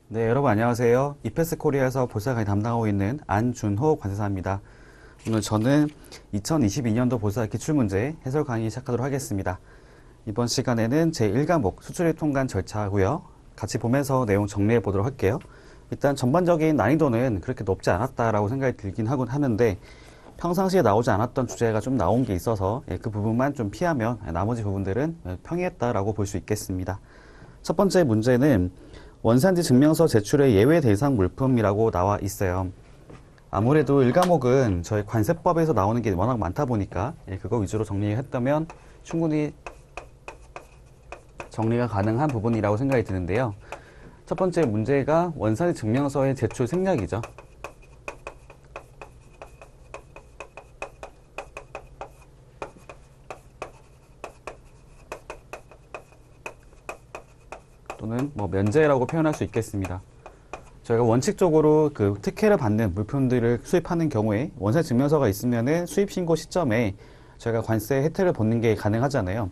네, 여러분 안녕하세요. 이페스 코리아에서 보사 강의 담당하고 있는 안준호 관세사입니다. 오늘 저는 2022년도 보사 기출문제 해설 강의 시작하도록 하겠습니다. 이번 시간에는 제1과목 수출입 통관 절차고요. 같이 보면서 내용 정리해 보도록 할게요. 일단 전반적인 난이도는 그렇게 높지 않았다라고 생각이 들긴 하곤 하는데 평상시에 나오지 않았던 주제가 좀 나온 게 있어서 그 부분만 좀 피하면 나머지 부분들은 평이했다라고 볼 수 있겠습니다. 첫 번째 문제는 원산지 증명서 제출의 예외 대상 물품이라고 나와 있어요. 아무래도 1과목은 저희 관세법에서 나오는 게 워낙 많다 보니까 그거 위주로 정리했다면 충분히 정리가 가능한 부분이라고 생각이 드는데요. 첫 번째 문제가 원산지 증명서의 제출 생략이죠. 또는 면제라고 표현할 수 있겠습니다. 저희가 원칙적으로 그 특혜를 받는 물품들을 수입하는 경우에 원산지 증명서가 있으면은 수입 신고 시점에 저희가 관세 혜택을 받는 게 가능하잖아요.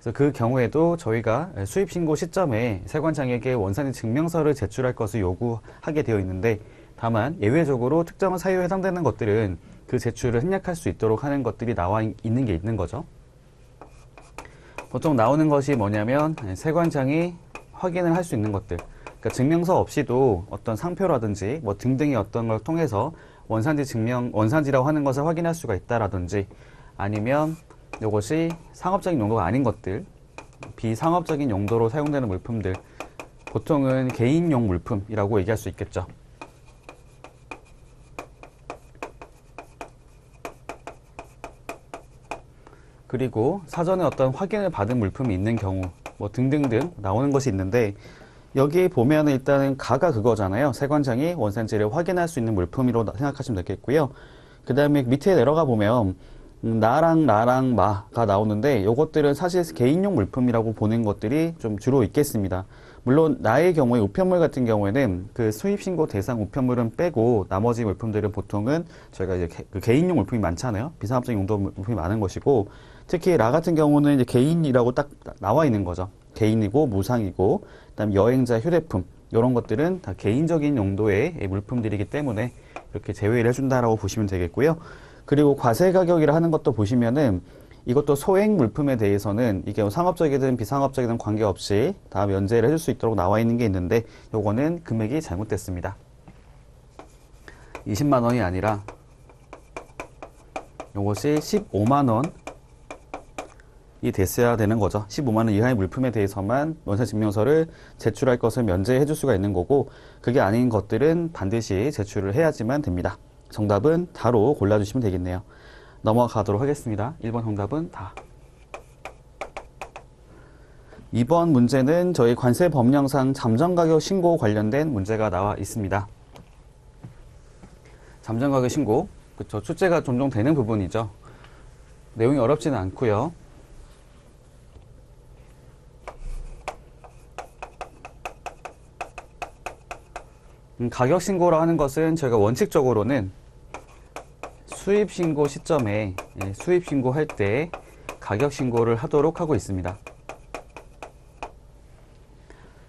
그래서 그 경우에도 저희가 수입 신고 시점에 세관장에게 원산지 증명서를 제출할 것을 요구하게 되어 있는데, 다만 예외적으로 특정한 사유에 해당되는 것들은 그 제출을 생략할 수 있도록 하는 것들이 나와 있는 게 있는 거죠. 보통 나오는 것이 뭐냐면 세관장이 확인을 할 수 있는 것들, 그러니까 증명서 없이도 어떤 상표라든지 등등의 어떤 걸 통해서 원산지라고 하는 것을 확인할 수가 있다라든지, 아니면 이것이 상업적인 용도가 아닌 것들, 비상업적인 용도로 사용되는 물품들, 보통은 개인용 물품이라고 얘기할 수 있겠죠. 그리고 사전에 어떤 확인을 받은 물품이 있는 경우 등등등 나오는 것이 있는데, 여기 보면 일단은 가가 그거잖아요. 세관장이 원산지를 확인할 수 있는 물품으로 생각하시면 되겠고요. 그 다음에 밑에 내려가 보면 나랑 마가 나오는데, 이것들은 사실 개인용 물품이라고 보는 것들이 좀 주로 있겠습니다. 물론 나의 경우에 우편물 같은 경우에는 그 수입신고 대상 우편물은 빼고 나머지 물품들은 보통은 저희가 이제 개인용 물품이 많잖아요. 비상업적 용도 물품이 많은 것이고, 특히 라 같은 경우는 이제 개인이라고 딱 나와 있는 거죠. 개인이고 무상이고, 그다음 여행자 휴대품, 이런 것들은 다 개인적인 용도의 물품들이기 때문에 이렇게 제외를 해준다라고 보시면 되겠고요. 그리고 과세 가격이라 하는 것도 보시면은 이것도 소액 물품에 대해서는 이게 상업적이든 비상업적이든 관계없이 다 면제를 해줄 수 있도록 나와 있는 게 있는데, 요거는 금액이 잘못됐습니다. 20만 원이 아니라 요것이 15만 원이 됐어야 되는 거죠. 15만 원 이하의 물품에 대해서만 원산지 증명서를 제출할 것을 면제해 줄 수가 있는 거고, 그게 아닌 것들은 반드시 제출을 해야지만 됩니다. 정답은 다로 골라주시면 되겠네요. 넘어가도록 하겠습니다. 1번 정답은 다. 2번 문제는 저희 관세 법령상 잠정가격 신고 관련된 문제가 나와 있습니다. 잠정가격 신고, 그쵸, 출제가 종종 되는 부분이죠. 내용이 어렵지는 않고요. 가격 신고라 하는 것은 저희가 원칙적으로는 수입 신고 시점에 수입 신고할 때 가격 신고를 하도록 하고 있습니다.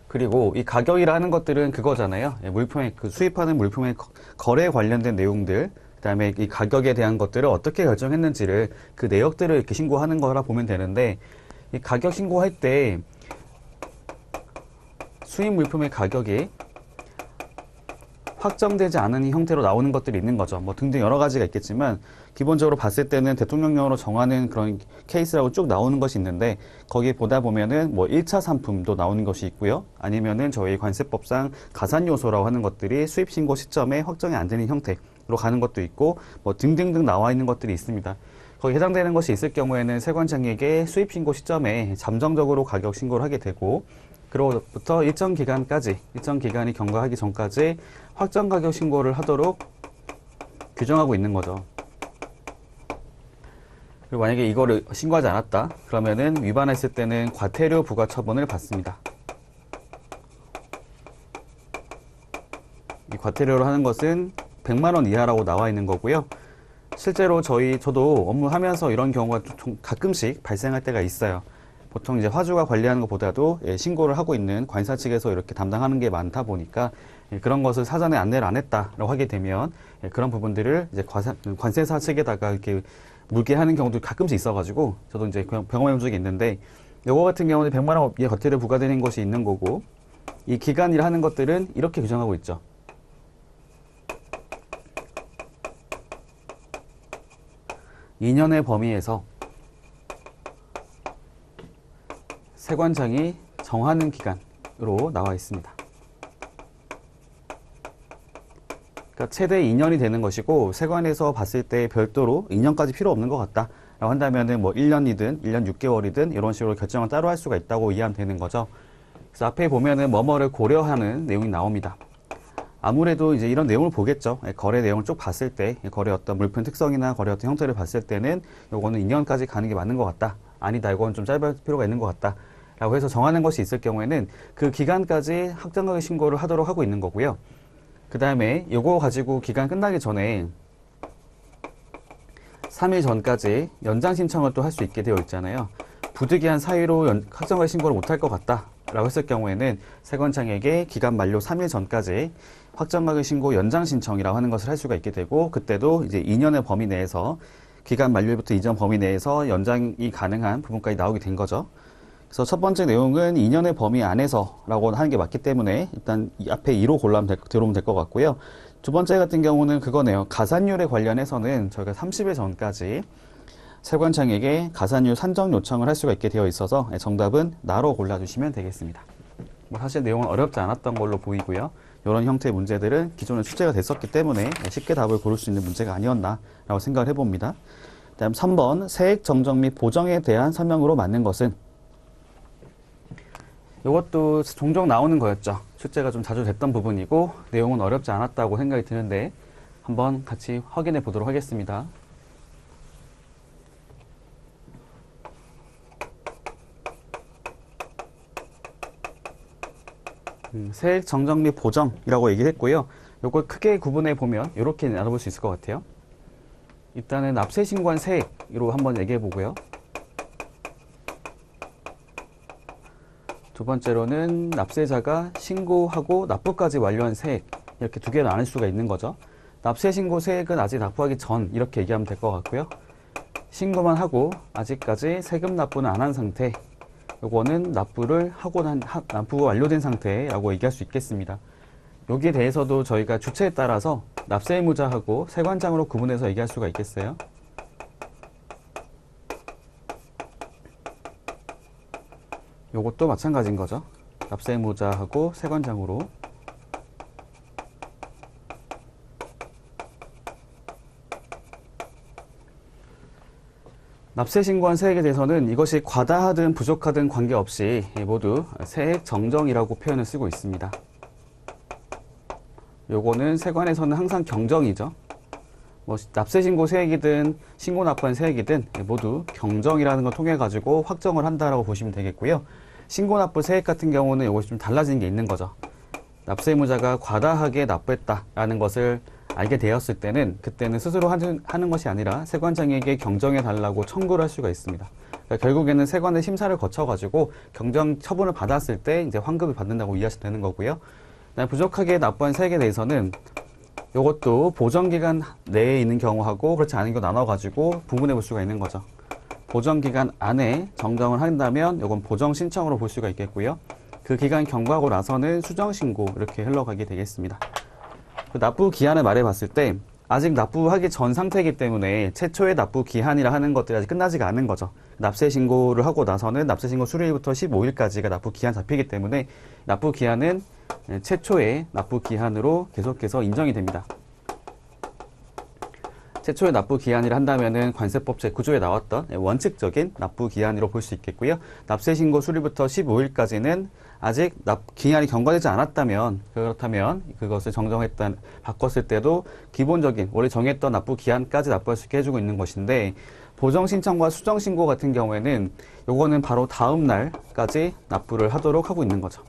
그리고 이 가격이라 하는 것들은 그거잖아요. 물품의 수입하는 물품의 거래 관련된 내용들, 그다음에 이 가격에 대한 것들을 어떻게 결정했는지를 그 내역들을 이렇게 신고하는 거라 보면 되는데, 이 가격 신고할 때 수입 물품의 가격이 확정되지 않은 형태로 나오는 것들이 있는 거죠. 등등 여러 가지가 있겠지만, 기본적으로 봤을 때는 대통령령으로 정하는 그런 케이스라고 쭉 나오는 것이 있는데, 거기 보다 보면은 1차 상품도 나오는 것이 있고요. 아니면은 저희 관세법상 가산 요소라고 하는 것들이 수입 신고 시점에 확정이 안 되는 형태로 가는 것도 있고, 등등등 나와 있는 것들이 있습니다. 거기 해당되는 것이 있을 경우에는 세관장에게 수입 신고 시점에 잠정적으로 가격 신고를 하게 되고, 그로부터 일정 기간이 경과하기 전까지 확정 가격 신고를 하도록 규정하고 있는 거죠. 그리고 만약에 이거를 신고하지 않았다 그러면은 위반했을 때는 과태료 부과 처분을 받습니다. 이 과태료로 하는 것은 100만 원 이하라고 나와 있는 거고요. 실제로 저도 업무하면서 이런 경우가 좀 가끔씩 발생할 때가 있어요. 보통 이제 화주가 관리하는 것보다도 신고를 하고 있는 관사 측에서 이렇게 담당하는 게 많다 보니까 그런 것을 사전에 안내를 안 했다라고 하게 되면 그런 부분들을 이제 관세사 측에다가 이렇게 물게 하는 경우도 가끔씩 있어가지고 저도 이제 경험해 본 적이 있는데, 요거 같은 경우는 100만 원 이하 과태료 부과되는 것이 있는 거고, 이 기간이라 하는 것들은 이렇게 규정하고 있죠. (2년의) 범위에서 세관장이 정하는 기간으로 나와 있습니다. 그러니까 최대 2년이 되는 것이고, 세관에서 봤을 때 별도로 2년까지 필요 없는 것 같다 라고 한다면은 뭐 1년이든 1년 6개월이든 이런 식으로 결정을 따로 할 수가 있다고 이해하면 되는 거죠. 그래서 앞에 보면은 뭐뭐를 고려하는 내용이 나옵니다. 아무래도 이제 이런 내용을 보겠죠. 거래 내용을 쭉 봤을 때, 거래 어떤 물품 특성이나 거래 어떤 형태를 봤을 때는 요거는 2년까지 가는 게 맞는 것 같다. 아니다, 이건 좀 짧을 필요가 있는 것 같다. 라고 해서 정하는 것이 있을 경우에는 그 기간까지 확정가격 신고를 하도록 하고 있는 거고요. 그 다음에 요거 가지고 기간 끝나기 전에 3일 전까지 연장 신청을 또 할 수 있게 되어 있잖아요. 부득이한 사유로 확정가격 신고를 못할 것 같다 라고 했을 경우에는 세관장에게 기간 만료 3일 전까지 확정가격 신고 연장 신청이라고 하는 것을 할 수가 있게 되고, 그때도 이제 2년의 범위 내에서 기간 만료부터 이전 범위 내에서 연장이 가능한 부분까지 나오게 된 거죠. 그래서 첫 번째 내용은 2년의 범위 안에서라고 하는 게 맞기 때문에 일단 이 앞에 2로 들어오면 될 것 같고요. 두 번째 같은 경우는 그거네요. 가산율에 관련해서는 저희가 30일 전까지 세관장에게 가산율 산정 요청을 할 수가 있게 되어 있어서 정답은 나로 골라주시면 되겠습니다. 뭐 사실 내용은 어렵지 않았던 걸로 보이고요. 이런 형태의 문제들은 기존에 출제가 됐었기 때문에 쉽게 답을 고를 수 있는 문제가 아니었나라고 생각을 해봅니다. 다음 3번 세액 정정 및 보정에 대한 설명으로 맞는 것은, 이것도 종종 나오는 거였죠. 출제가 좀 자주 됐던 부분이고 내용은 어렵지 않았다고 생각이 드는데 한번 같이 확인해 보도록 하겠습니다. 세액 정정 및 보정이라고 얘기했고요. 요걸 크게 구분해 보면 이렇게 나눠볼 수 있을 것 같아요. 일단은 납세 신고한 세액으로 한번 얘기해 보고요. 두 번째로는 납세자가 신고하고 납부까지 완료한 세액, 이렇게 두 개를 나눌 수가 있는 거죠. 납세 신고 세액은 아직 납부하기 전 이렇게 얘기하면 될 것 같고요. 신고만 하고 아직까지 세금 납부는 안 한 상태, 요거는 납부를 하고 납부가 완료된 상태라고 얘기할 수 있겠습니다. 여기에 대해서도 저희가 주체에 따라서 납세 의무자하고 세관장으로 구분해서 얘기할 수가 있겠어요. 요것도 마찬가지인 거죠. 납세 의무자하고 세관장으로. 납세 신고한 세액에 대해서는 이것이 과다하든 부족하든 관계없이 모두 세액 정정이라고 표현을 쓰고 있습니다. 요거는 세관에서는 항상 경정이죠. 뭐 납세 신고 세액이든 신고 납부한 세액이든 모두 경정이라는 걸 통해 가지고 확정을 한다라고 보시면 되겠고요. 신고 납부 세액 같은 경우는 이것이 좀 달라지는 게 있는 거죠. 납세 의무자가 과다하게 납부했다라는 것을 알게 되었을 때는 그때는 스스로 하는 것이 아니라 세관장에게 경정해 달라고 청구를 할 수가 있습니다. 그러니까 결국에는 세관의 심사를 거쳐가지고 경정 처분을 받았을 때 이제 환급을 받는다고 이해하시면 되는 거고요. 부족하게 납부한 세액에 대해서는 이것도 보정기간 내에 있는 경우하고 그렇지 않은 경우 나눠가지고 구분해 볼 수가 있는 거죠. 보정기간 안에 정정을 한다면 이건 보정 신청으로 볼 수가 있겠고요. 그 기간 경과하고 나서는 수정 신고 이렇게 흘러가게 되겠습니다. 그 납부 기한을 말해 봤을 때 아직 납부하기 전 상태이기 때문에 최초의 납부 기한이라 하는 것들이 아직 끝나지가 않은 거죠. 납세 신고를 하고 나서는 납세 신고 수리일부터 15일까지가 납부 기한 잡히기 때문에 납부 기한은 최초의 납부 기한으로 계속해서 인정이 됩니다. 최초의 납부 기한이라 한다면은 관세법 제9조에 나왔던 원칙적인 납부 기한으로 볼 수 있겠고요. 납세 신고 수리부터 15일까지는 아직 기한이 경과되지 않았다면, 그렇다면 그것을 바꿨을 때도 기본적인 원래 정했던 납부 기한까지 납부할 수 있게 해주고 있는 것인데, 보정 신청과 수정 신고 같은 경우에는 요거는 바로 다음 날까지 납부를 하도록 하고 있는 거죠.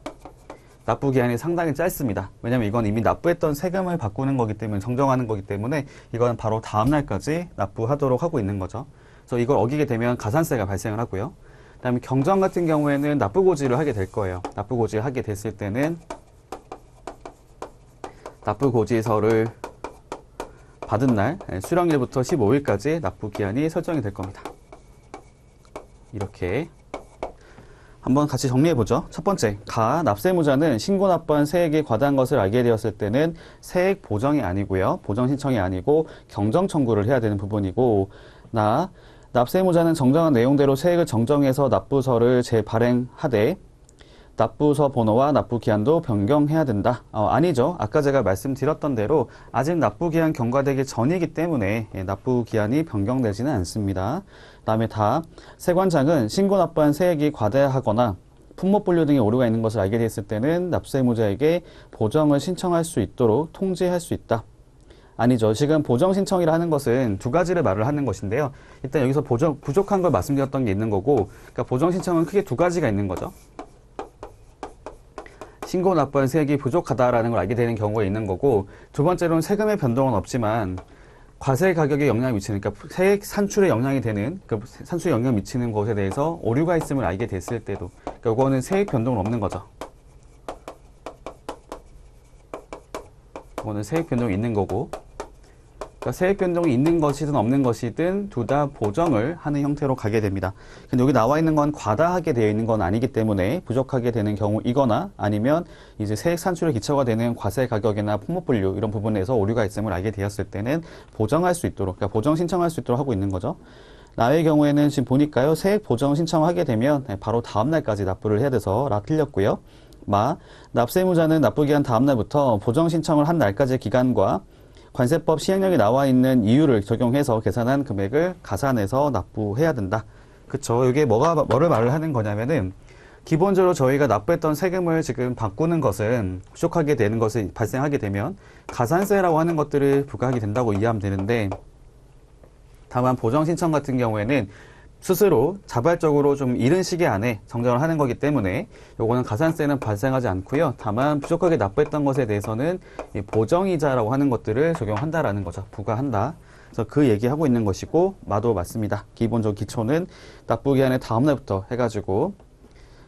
납부 기한이 상당히 짧습니다. 왜냐면 이건 이미 납부했던 세금을 바꾸는 거기 때문에, 정정하는 거기 때문에 이건 바로 다음 날까지 납부하도록 하고 있는 거죠. 그래서 이걸 어기게 되면 가산세가 발생을 하고요. 그다음에 경정 같은 경우에는 납부고지를 하게 될 거예요. 납부고지를 하게 됐을 때는 납부고지서를 받은 날 수령일부터 15일까지 납부기한이 설정이 될 겁니다. 이렇게 한번 같이 정리해보죠. 첫 번째, 납세무자는 신고 납부한 세액이 과다한 것을 알게 되었을 때는 세액 보정이 아니고요. 보정 신청이 아니고 경정 청구를 해야 되는 부분이고, 납세무자는 정정한 내용대로 세액을 정정해서 납부서를 재발행하되 납부서 번호와 납부기한도 변경해야 된다. 아니죠. 아까 제가 말씀드렸던 대로 아직 납부기한 경과되기 전이기 때문에 납부기한이 변경되지는 않습니다. 그다음에 세관장은 신고 납부한 세액이 과다하거나 품목분류 등의 오류가 있는 것을 알게 됐을 때는 납세무자에게 보정을 신청할 수 있도록 통지할 수 있다. 아니죠. 지금 보정 신청이라 하는 것은 두 가지를 말을 하는 것인데요. 일단 여기서 부족한 걸 말씀드렸던 게 있는 거고, 그러니까 보정 신청은 크게 두 가지가 있는 거죠. 신고 납부한 세액이 부족하다라는 걸 알게 되는 경우가 있는 거고, 두 번째로는 세금의 변동은 없지만 과세 가격에 영향을 미치는, 그러니까 세액 산출에 영향이 되는, 그 산출에 영향을 미치는 것에 대해서 오류가 있음을 알게 됐을 때도, 그러니까 이거는 세액 변동은 없는 거죠. 이거는 세액 변동이 있는 거고, 그러니까 세액 변동이 있는 것이든 없는 것이든 둘 다 보정을 하는 형태로 가게 됩니다. 근데 여기 나와 있는 건 과다하게 되어 있는 건 아니기 때문에 부족하게 되는 경우이거나 아니면 이제 세액 산출에 기초가 되는 과세 가격이나 품목분류 이런 부분에서 오류가 있음을 알게 되었을 때는 보정할 수 있도록, 그러니까 보정 신청할 수 있도록 하고 있는 거죠. 나의 경우에는 지금 보니까요, 세액 보정 신청하게 되면 바로 다음 날까지 납부를 해야 돼서 틀렸고요. 납세무자는 납부기한 다음 날부터 보정 신청을 한 날까지의 기간과 관세법 시행령에 나와 있는 이유를 적용해서 계산한 금액을 가산해서 납부해야 된다. 그쵸. 이게 뭐를 말을 하는 거냐면은, 기본적으로 저희가 납부했던 세금을 지금 바꾸는 것은 부족하게 되는 것이 발생하게 되면 가산세라고 하는 것들을 부과하게 된다고 이해하면 되는데, 다만 보정 신청 같은 경우에는 스스로 자발적으로 좀 이른 시기 안에 정정을 하는 거기 때문에 요거는 가산세는 발생하지 않고요. 다만 부족하게 납부했던 것에 대해서는 이 보정이자라고 하는 것들을 적용한다라는 거죠. 부과한다. 그래서 그 얘기하고 있는 것이고, 마도 맞습니다. 기본적 기초는 납부기한의 다음 날부터 해가지고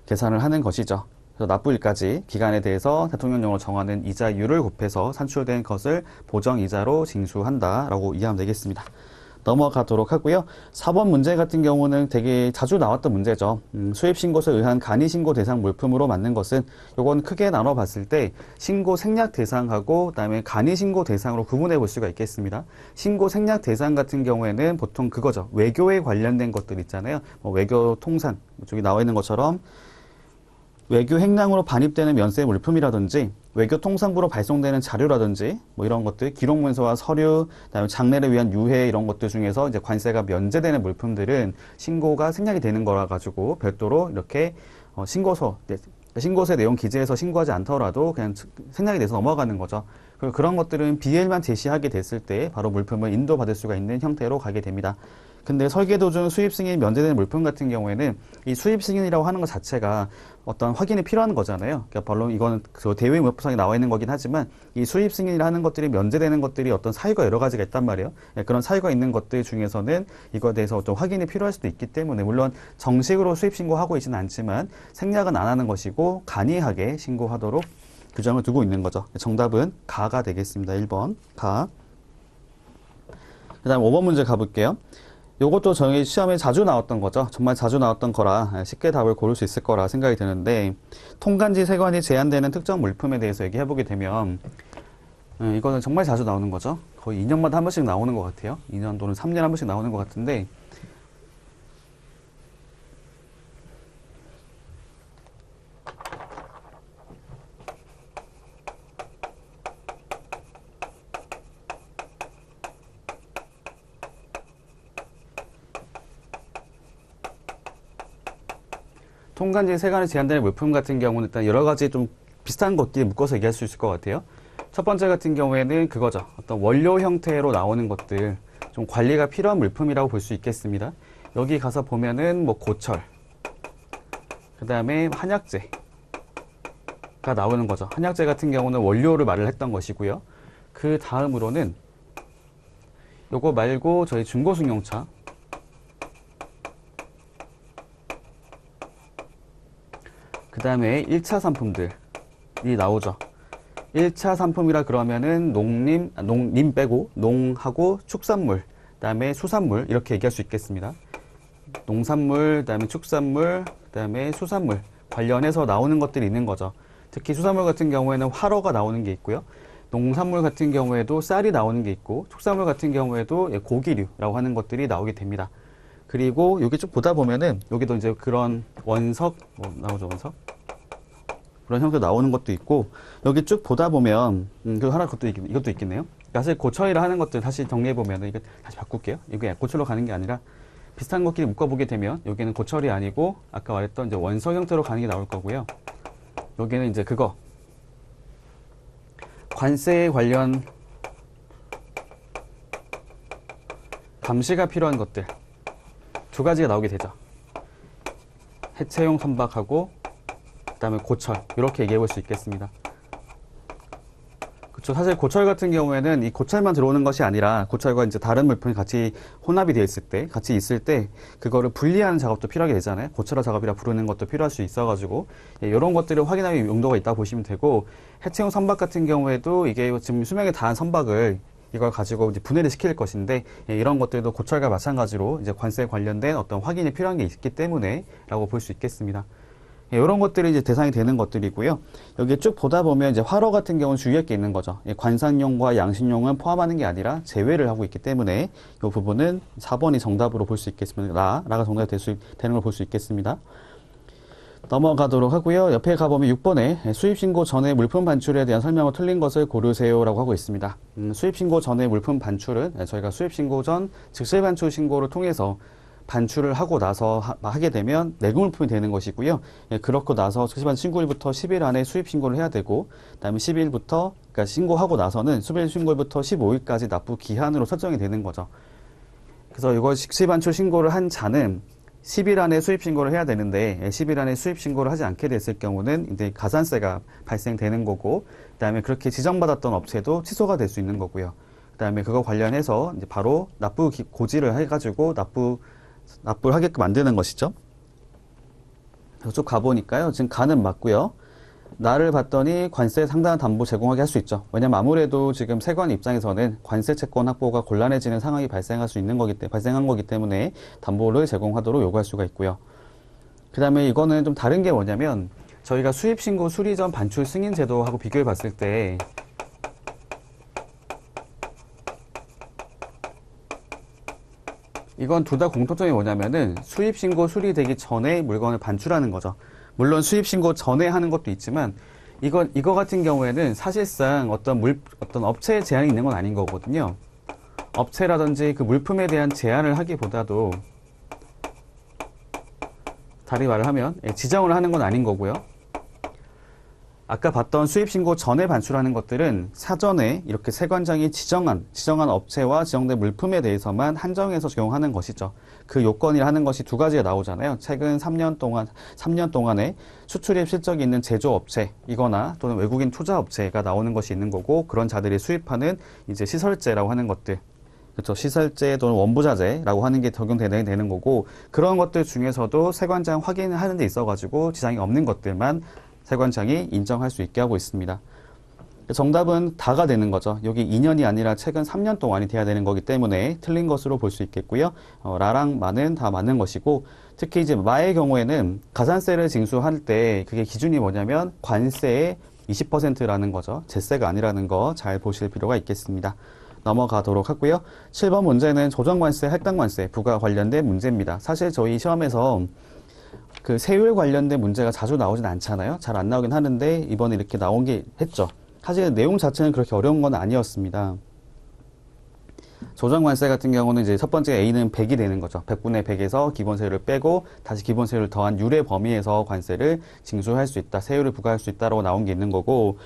계산을 하는 것이죠. 그래서 납부일까지 기간에 대해서 대통령령으로 정하는 이자율을 곱해서 산출된 것을 보정이자로 징수한다라고 이해하면 되겠습니다. 넘어가도록 하고요. 4번 문제 같은 경우는 되게 자주 나왔던 문제죠. 수입신고서에 의한 간이신고 대상 물품으로 맞는 것은, 요건 크게 나눠 봤을 때 신고 생략 대상하고 그다음에 간이신고 대상으로 구분해 볼 수가 있겠습니다. 신고 생략 대상 같은 경우에는 보통 그거죠. 외교에 관련된 것들 있잖아요. 외교 통상, 저기 나와 있는 것처럼 외교 행랑으로 반입되는 면세 물품이라든지 외교통상부로 발송되는 자료라든지 이런 것들, 기록문서와 서류, 그다음에 장례를 위한 유해 이런 것들 중에서 이제 관세가 면제되는 물품들은 신고가 생략이 되는 거라 가지고 별도로 이렇게 신고서의 내용 기재해서 신고하지 않더라도 그냥 생략이 돼서 넘어가는 거죠. 그리고 그런 것들은 비엘만 제시하게 됐을 때 바로 물품을 인도받을 수가 있는 형태로 가게 됩니다. 근데 설계도중 수입승인 면제되는 물품 같은 경우에는 이 수입승인이라고 하는 것 자체가 어떤 확인이 필요한 거잖아요. 그러니까 물론 이거는 그 대외무역부상에 나와 있는 거긴 하지만 이 수입승인이라 하는 것들이 면제되는 것들이 어떤 사유가 여러 가지가 있단 말이에요. 그런 사유가 있는 것들 중에서는 이거에 대해서 어떤 확인이 필요할 수도 있기 때문에, 물론 정식으로 수입 신고하고 있지는 않지만 생략은 안 하는 것이고 간이하게 신고하도록 규정을 두고 있는 거죠. 정답은 가가 되겠습니다. 1번 가. 그 다음 5번 문제 가볼게요. 요것도 저희 시험에 자주 나왔던 거죠. 정말 자주 나왔던 거라 쉽게 답을 고를 수 있을 거라 생각이 드는데, 통간지 세관이 제한되는 특정 물품에 대해서 얘기해보게 되면 이거는 정말 자주 나오는 거죠. 거의 2년마다 한 번씩 나오는 것 같아요. 2년 또는 3년에 한 번씩 나오는 것 같은데, 통간지 세관이 제한되는 물품 같은 경우는 일단 여러 가지 좀 비슷한 것끼리 묶어서 얘기할 수 있을 것 같아요. 첫 번째 같은 경우에는 그거죠. 어떤 원료 형태로 나오는 것들, 좀 관리가 필요한 물품이라고 볼 수 있겠습니다. 여기 가서 보면은 고철, 그 다음에 한약재가 나오는 거죠. 한약재 같은 경우는 원료를 말을 했던 것이고요. 그 다음으로는 요거 말고 저희 중고승용차, 다음에 1차 상품들이 나오죠. 1차 상품이라 그러면은 님 빼고 농하고 축산물, 그 다음에 수산물 이렇게 얘기할 수 있겠습니다. 농산물, 그 다음에 축산물, 그 다음에 수산물 관련해서 나오는 것들이 있는 거죠. 특히 수산물 같은 경우에는 활어가 나오는 게 있고요. 농산물 같은 경우에도 쌀이 나오는 게 있고, 축산물 같은 경우에도 고기류라고 하는 것들이 나오게 됩니다. 그리고 여기 쭉 보다 보면은 여기도 이제 그런 원석, 나오죠, 원석? 그런 형태 나오는 것도 있고, 여기 쭉 보다 보면, 이것도 있겠네요. 사실 고철이라 하는 것들 다시 정리해보면, 이거 다시 바꿀게요. 이게 고철로 가는 게 아니라, 비슷한 것끼리 묶어보게 되면, 여기는 고철이 아니고, 아까 말했던 이제 원석 형태로 가는 게 나올 거고요. 여기는 이제 그거, 관세에 관련 감시가 필요한 것들, 두 가지가 나오게 되죠. 해체용 선박하고, 그 다음에 고철, 이렇게 얘기해 볼 수 있겠습니다. 그쵸. 사실 고철 같은 경우에는 이 고철만 들어오는 것이 아니라 고철과 이제 다른 물품이 같이 혼합이 되어 있을 때, 같이 있을 때, 그거를 분리하는 작업도 필요하게 되잖아요. 고철화 작업이라 부르는 것도 필요할 수 있어가지고, 이런 것들을 확인할 용도가 있다고 보시면 되고, 해체용 선박 같은 경우에도 이게 지금 수명에 다한 선박을 이걸 가지고 이제 분해를 시킬 것인데, 이런 것들도 고철과 마찬가지로 이제 관세에 관련된 어떤 확인이 필요한 게 있기 때문에 라고 볼 수 있겠습니다. 이런 것들이 이제 대상이 되는 것들이고요. 여기 쭉 보다 보면 이제 활어 같은 경우는 주의할 게 있는 거죠. 관상용과 양식용은 포함하는 게 아니라 제외를 하고 있기 때문에 이 부분은 4번이 정답으로 볼 수 있겠습니다. 라가 정답이 되는 걸 볼 수 있겠습니다. 넘어가도록 하고요. 옆에 가보면 6번에 수입신고 전에 물품 반출에 대한 설명을 틀린 것을 고르세요라고 하고 있습니다. 수입신고 전에 물품 반출은 저희가 수입신고 전 즉시반출 신고를 통해서 반출을 하고 나서 하게 되면 내구물품이 되는 것이고요. 그렇고 나서 즉시반 신고일부터 10일 안에 수입 신고를 해야 되고, 그다음에 10일부터 그러니까 신고하고 나서는 수입 신고일부터 15일까지 납부 기한으로 설정이 되는 거죠. 그래서 이거 즉시반출 신고를 한 자는 10일 안에 수입 신고를 해야 되는데 10일 안에 수입 신고를 하지 않게 됐을 경우는 이제 가산세가 발생되는 거고, 그다음에 그렇게 지정받았던 업체도 취소가 될 수 있는 거고요. 그다음에 그거 관련해서 이제 바로 납부 고지를 해가지고 납부를 하게끔 만드는 것이죠. 그래서 쭉 가보니까요. 지금 가는 맞고요. 나를 봤더니 관세 상당한 담보 제공하게 할 수 있죠. 왜냐면 아무래도 지금 세관 입장에서는 관세 채권 확보가 곤란해지는 상황이 발생한 거기 때문에 담보를 제공하도록 요구할 수가 있고요. 그 다음에 이거는 좀 다른 게 뭐냐면 저희가 수입신고 수리 전 반출 승인 제도하고 비교해 봤을 때 이건 둘 다 공통점이 뭐냐면은 수입신고 수리되기 전에 물건을 반출하는 거죠. 물론 수입신고 전에 하는 것도 있지만 이거 같은 경우에는 사실상 어떤 업체의 제한이 있는 건 아닌 거거든요. 업체라든지 그 물품에 대한 제한을 하기보다도 다르게 말을 하면 지정을 하는 건 아닌 거고요. 아까 봤던 수입신고 전에 반출하는 것들은 사전에 이렇게 세관장이 지정한 업체와 지정된 물품에 대해서만 한정해서 적용하는 것이죠. 그 요건이라 하는 것이 두 가지가 나오잖아요. 최근 3년 동안에 수출입 실적이 있는 제조업체이거나 또는 외국인 투자업체가 나오는 것이 있는 거고, 그런 자들이 수입하는 이제 시설재라고 하는 것들. 그렇죠. 시설재 또는 원부자재라고 하는 게 적용되는 거고, 그런 것들 중에서도 세관장 확인을 하는 데 있어가지고 지장이 없는 것들만 세관장이 인정할 수 있게 하고 있습니다. 정답은 다가 되는 거죠. 여기 2년이 아니라 최근 3년 동안이 돼야 되는 거기 때문에 틀린 것으로 볼 수 있겠고요. 라랑 마는 다 맞는 것이고, 특히 이제 마의 경우에는 가산세를 징수할 때 그게 기준이 뭐냐면 관세의 20%라는 거죠. 제세가 아니라는 거 잘 보실 필요가 있겠습니다. 넘어가도록 하고요. 7번 문제는 조정관세, 할당관세, 부과 관련된 문제입니다. 사실 저희 시험에서 그 세율 관련된 문제가 자주 나오진 않잖아요. 잘 안 나오긴 하는데 이번에 이렇게 나온 게 했죠. 사실 내용 자체는 그렇게 어려운 건 아니었습니다. 조정관세 같은 경우는 이제 첫 번째 A는 100이 되는 거죠. 100분의 100에서 기본세율을 빼고 다시 기본세율을 더한 유례 범위에서 관세를 징수할 수 있다. 세율을 부과할 수 있다라고 나온 게 있는 거고,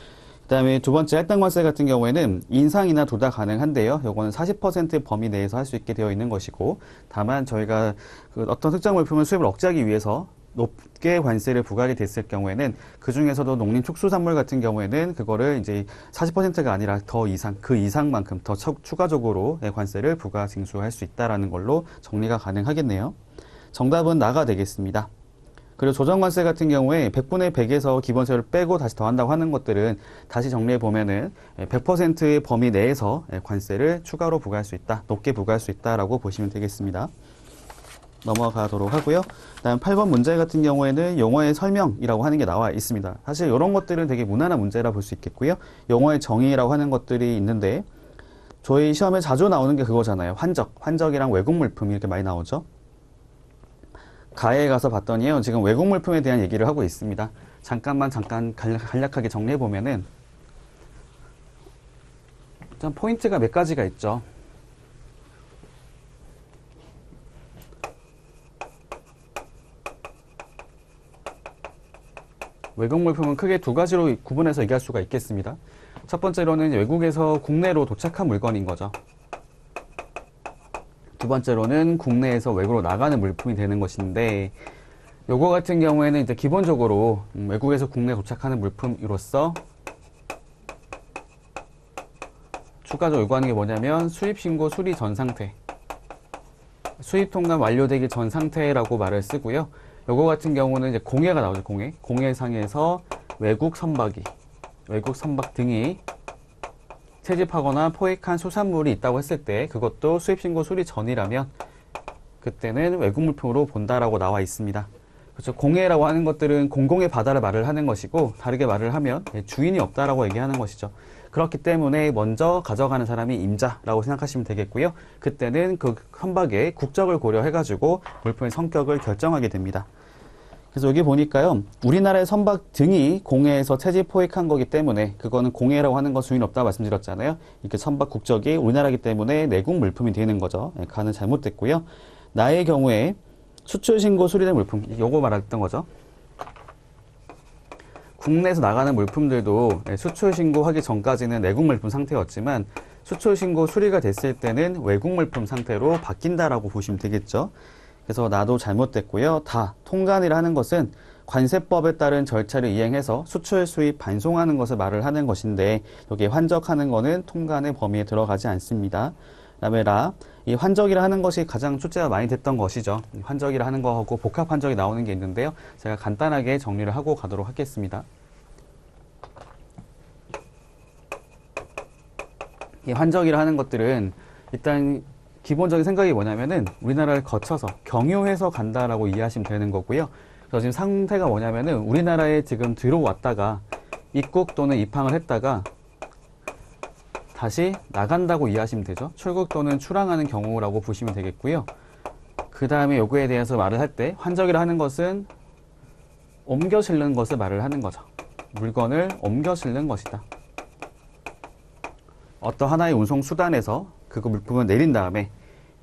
그 다음에 두 번째 할당관세 같은 경우에는 인상이나 둘 다 가능한데요. 요거는 40% 범위 내에서 할 수 있게 되어 있는 것이고, 다만 저희가 그 어떤 특정 물품을 수입을 억제하기 위해서 높게 관세를 부과하게 됐을 경우에는 그 중에서도 농림축수산물 같은 경우에는 그거를 이제 40%가 아니라 더 이상, 그 이상만큼 더 추가적으로 관세를 부과 징수할 수 있다라는 걸로 정리가 가능하겠네요. 정답은 나가 되겠습니다. 그리고 조정관세 같은 경우에 100분의 100에서 기본세율을 빼고 다시 더한다고 하는 것들은 다시 정리해 보면은 100%의 범위 내에서 관세를 추가로 부과할 수 있다, 높게 부과할 수 있다라고 보시면 되겠습니다. 넘어가도록 하고요. 다음 8번 문제 같은 경우에는 용어의 설명이라고 하는 게 나와 있습니다. 사실 이런 것들은 되게 무난한 문제라 볼 수 있겠고요. 용어의 정의라고 하는 것들이 있는데 저희 시험에 자주 나오는 게 그거잖아요. 환적이랑 외국 물품 이렇게 많이 나오죠. 가해에 가서 봤더니요. 지금 외국 물품에 대한 얘기를 하고 있습니다. 잠깐 간략하게 정리해 보면은 일단 포인트가 몇 가지가 있죠. 외국 물품은 크게 두 가지로 구분해서 얘기할 수가 있겠습니다. 첫 번째로는 외국에서 국내로 도착한 물건인 거죠. 두 번째로는 국내에서 외국으로 나가는 물품이 되는 것인데, 요거 같은 경우에는 이제 기본적으로 외국에서 국내에 도착하는 물품으로서 추가적으로 요구하는 게 뭐냐면 수입신고 수리 전 상태, 수입 통관 완료되기 전 상태라고 말을 쓰고요. 요거 같은 경우는 이제 공해가 나오죠. 공해상에서 외국 선박 등이 채집하거나 포획한 수산물이 있다고 했을 때 그것도 수입신고 수리 전이라면 그때는 외국 물품으로 본다라고 나와 있습니다. 그렇죠. 공해라고 하는 것들은 공공의 바다를 말을 하는 것이고, 다르게 말을 하면 주인이 없다라고 얘기하는 것이죠. 그렇기 때문에 먼저 가져가는 사람이 임자라고 생각하시면 되겠고요. 그때는 그 선박의 국적을 고려해가지고 물품의 성격을 결정하게 됩니다. 그래서 여기 보니까요, 우리나라의 선박 등이 공해에서 채집 포획한 거기 때문에 그거는 공해라고 하는 건 주인 없다 말씀드렸잖아요. 이렇게 선박 국적이 우리나라이기 때문에 내국 물품이 되는 거죠. 가는 잘못됐고요. 나의 경우에 수출신고 수리된 물품, 요거 말했던 거죠. 국내에서 나가는 물품들도 수출신고하기 전까지는 내국 물품 상태였지만 수출신고 수리가 됐을 때는 외국 물품 상태로 바뀐다라고 보시면 되겠죠. 그래서 나도 잘못됐고요. 통관이라 하는 것은 관세법에 따른 절차를 이행해서 수출, 수입, 반송하는 것을 말을 하는 것인데, 여기에 환적하는 것은 통관의 범위에 들어가지 않습니다. 그다음에 이 환적이라 하는 것이 가장 출제가 많이 됐던 것이죠. 환적이라 하는 거하고 복합 환적이 나오는 게 있는데요. 제가 간단하게 정리를 하고 가도록 하겠습니다. 이 환적이라 하는 것들은 일단 기본적인 생각이 뭐냐면은 우리나라를 거쳐서 경유해서 간다라고 이해하시면 되는 거고요. 그래서 지금 상태가 뭐냐면은 우리나라에 지금 들어왔다가 입국 또는 입항을 했다가 다시 나간다고 이해하시면 되죠. 출국 또는 출항하는 경우라고 보시면 되겠고요. 그 다음에 요거에 대해서 말을 할 때 환적이라 하는 것은 옮겨 실는 것을 말을 하는 거죠. 물건을 옮겨 실는 것이다. 어떤 하나의 운송 수단에서 그 물품을 내린 다음에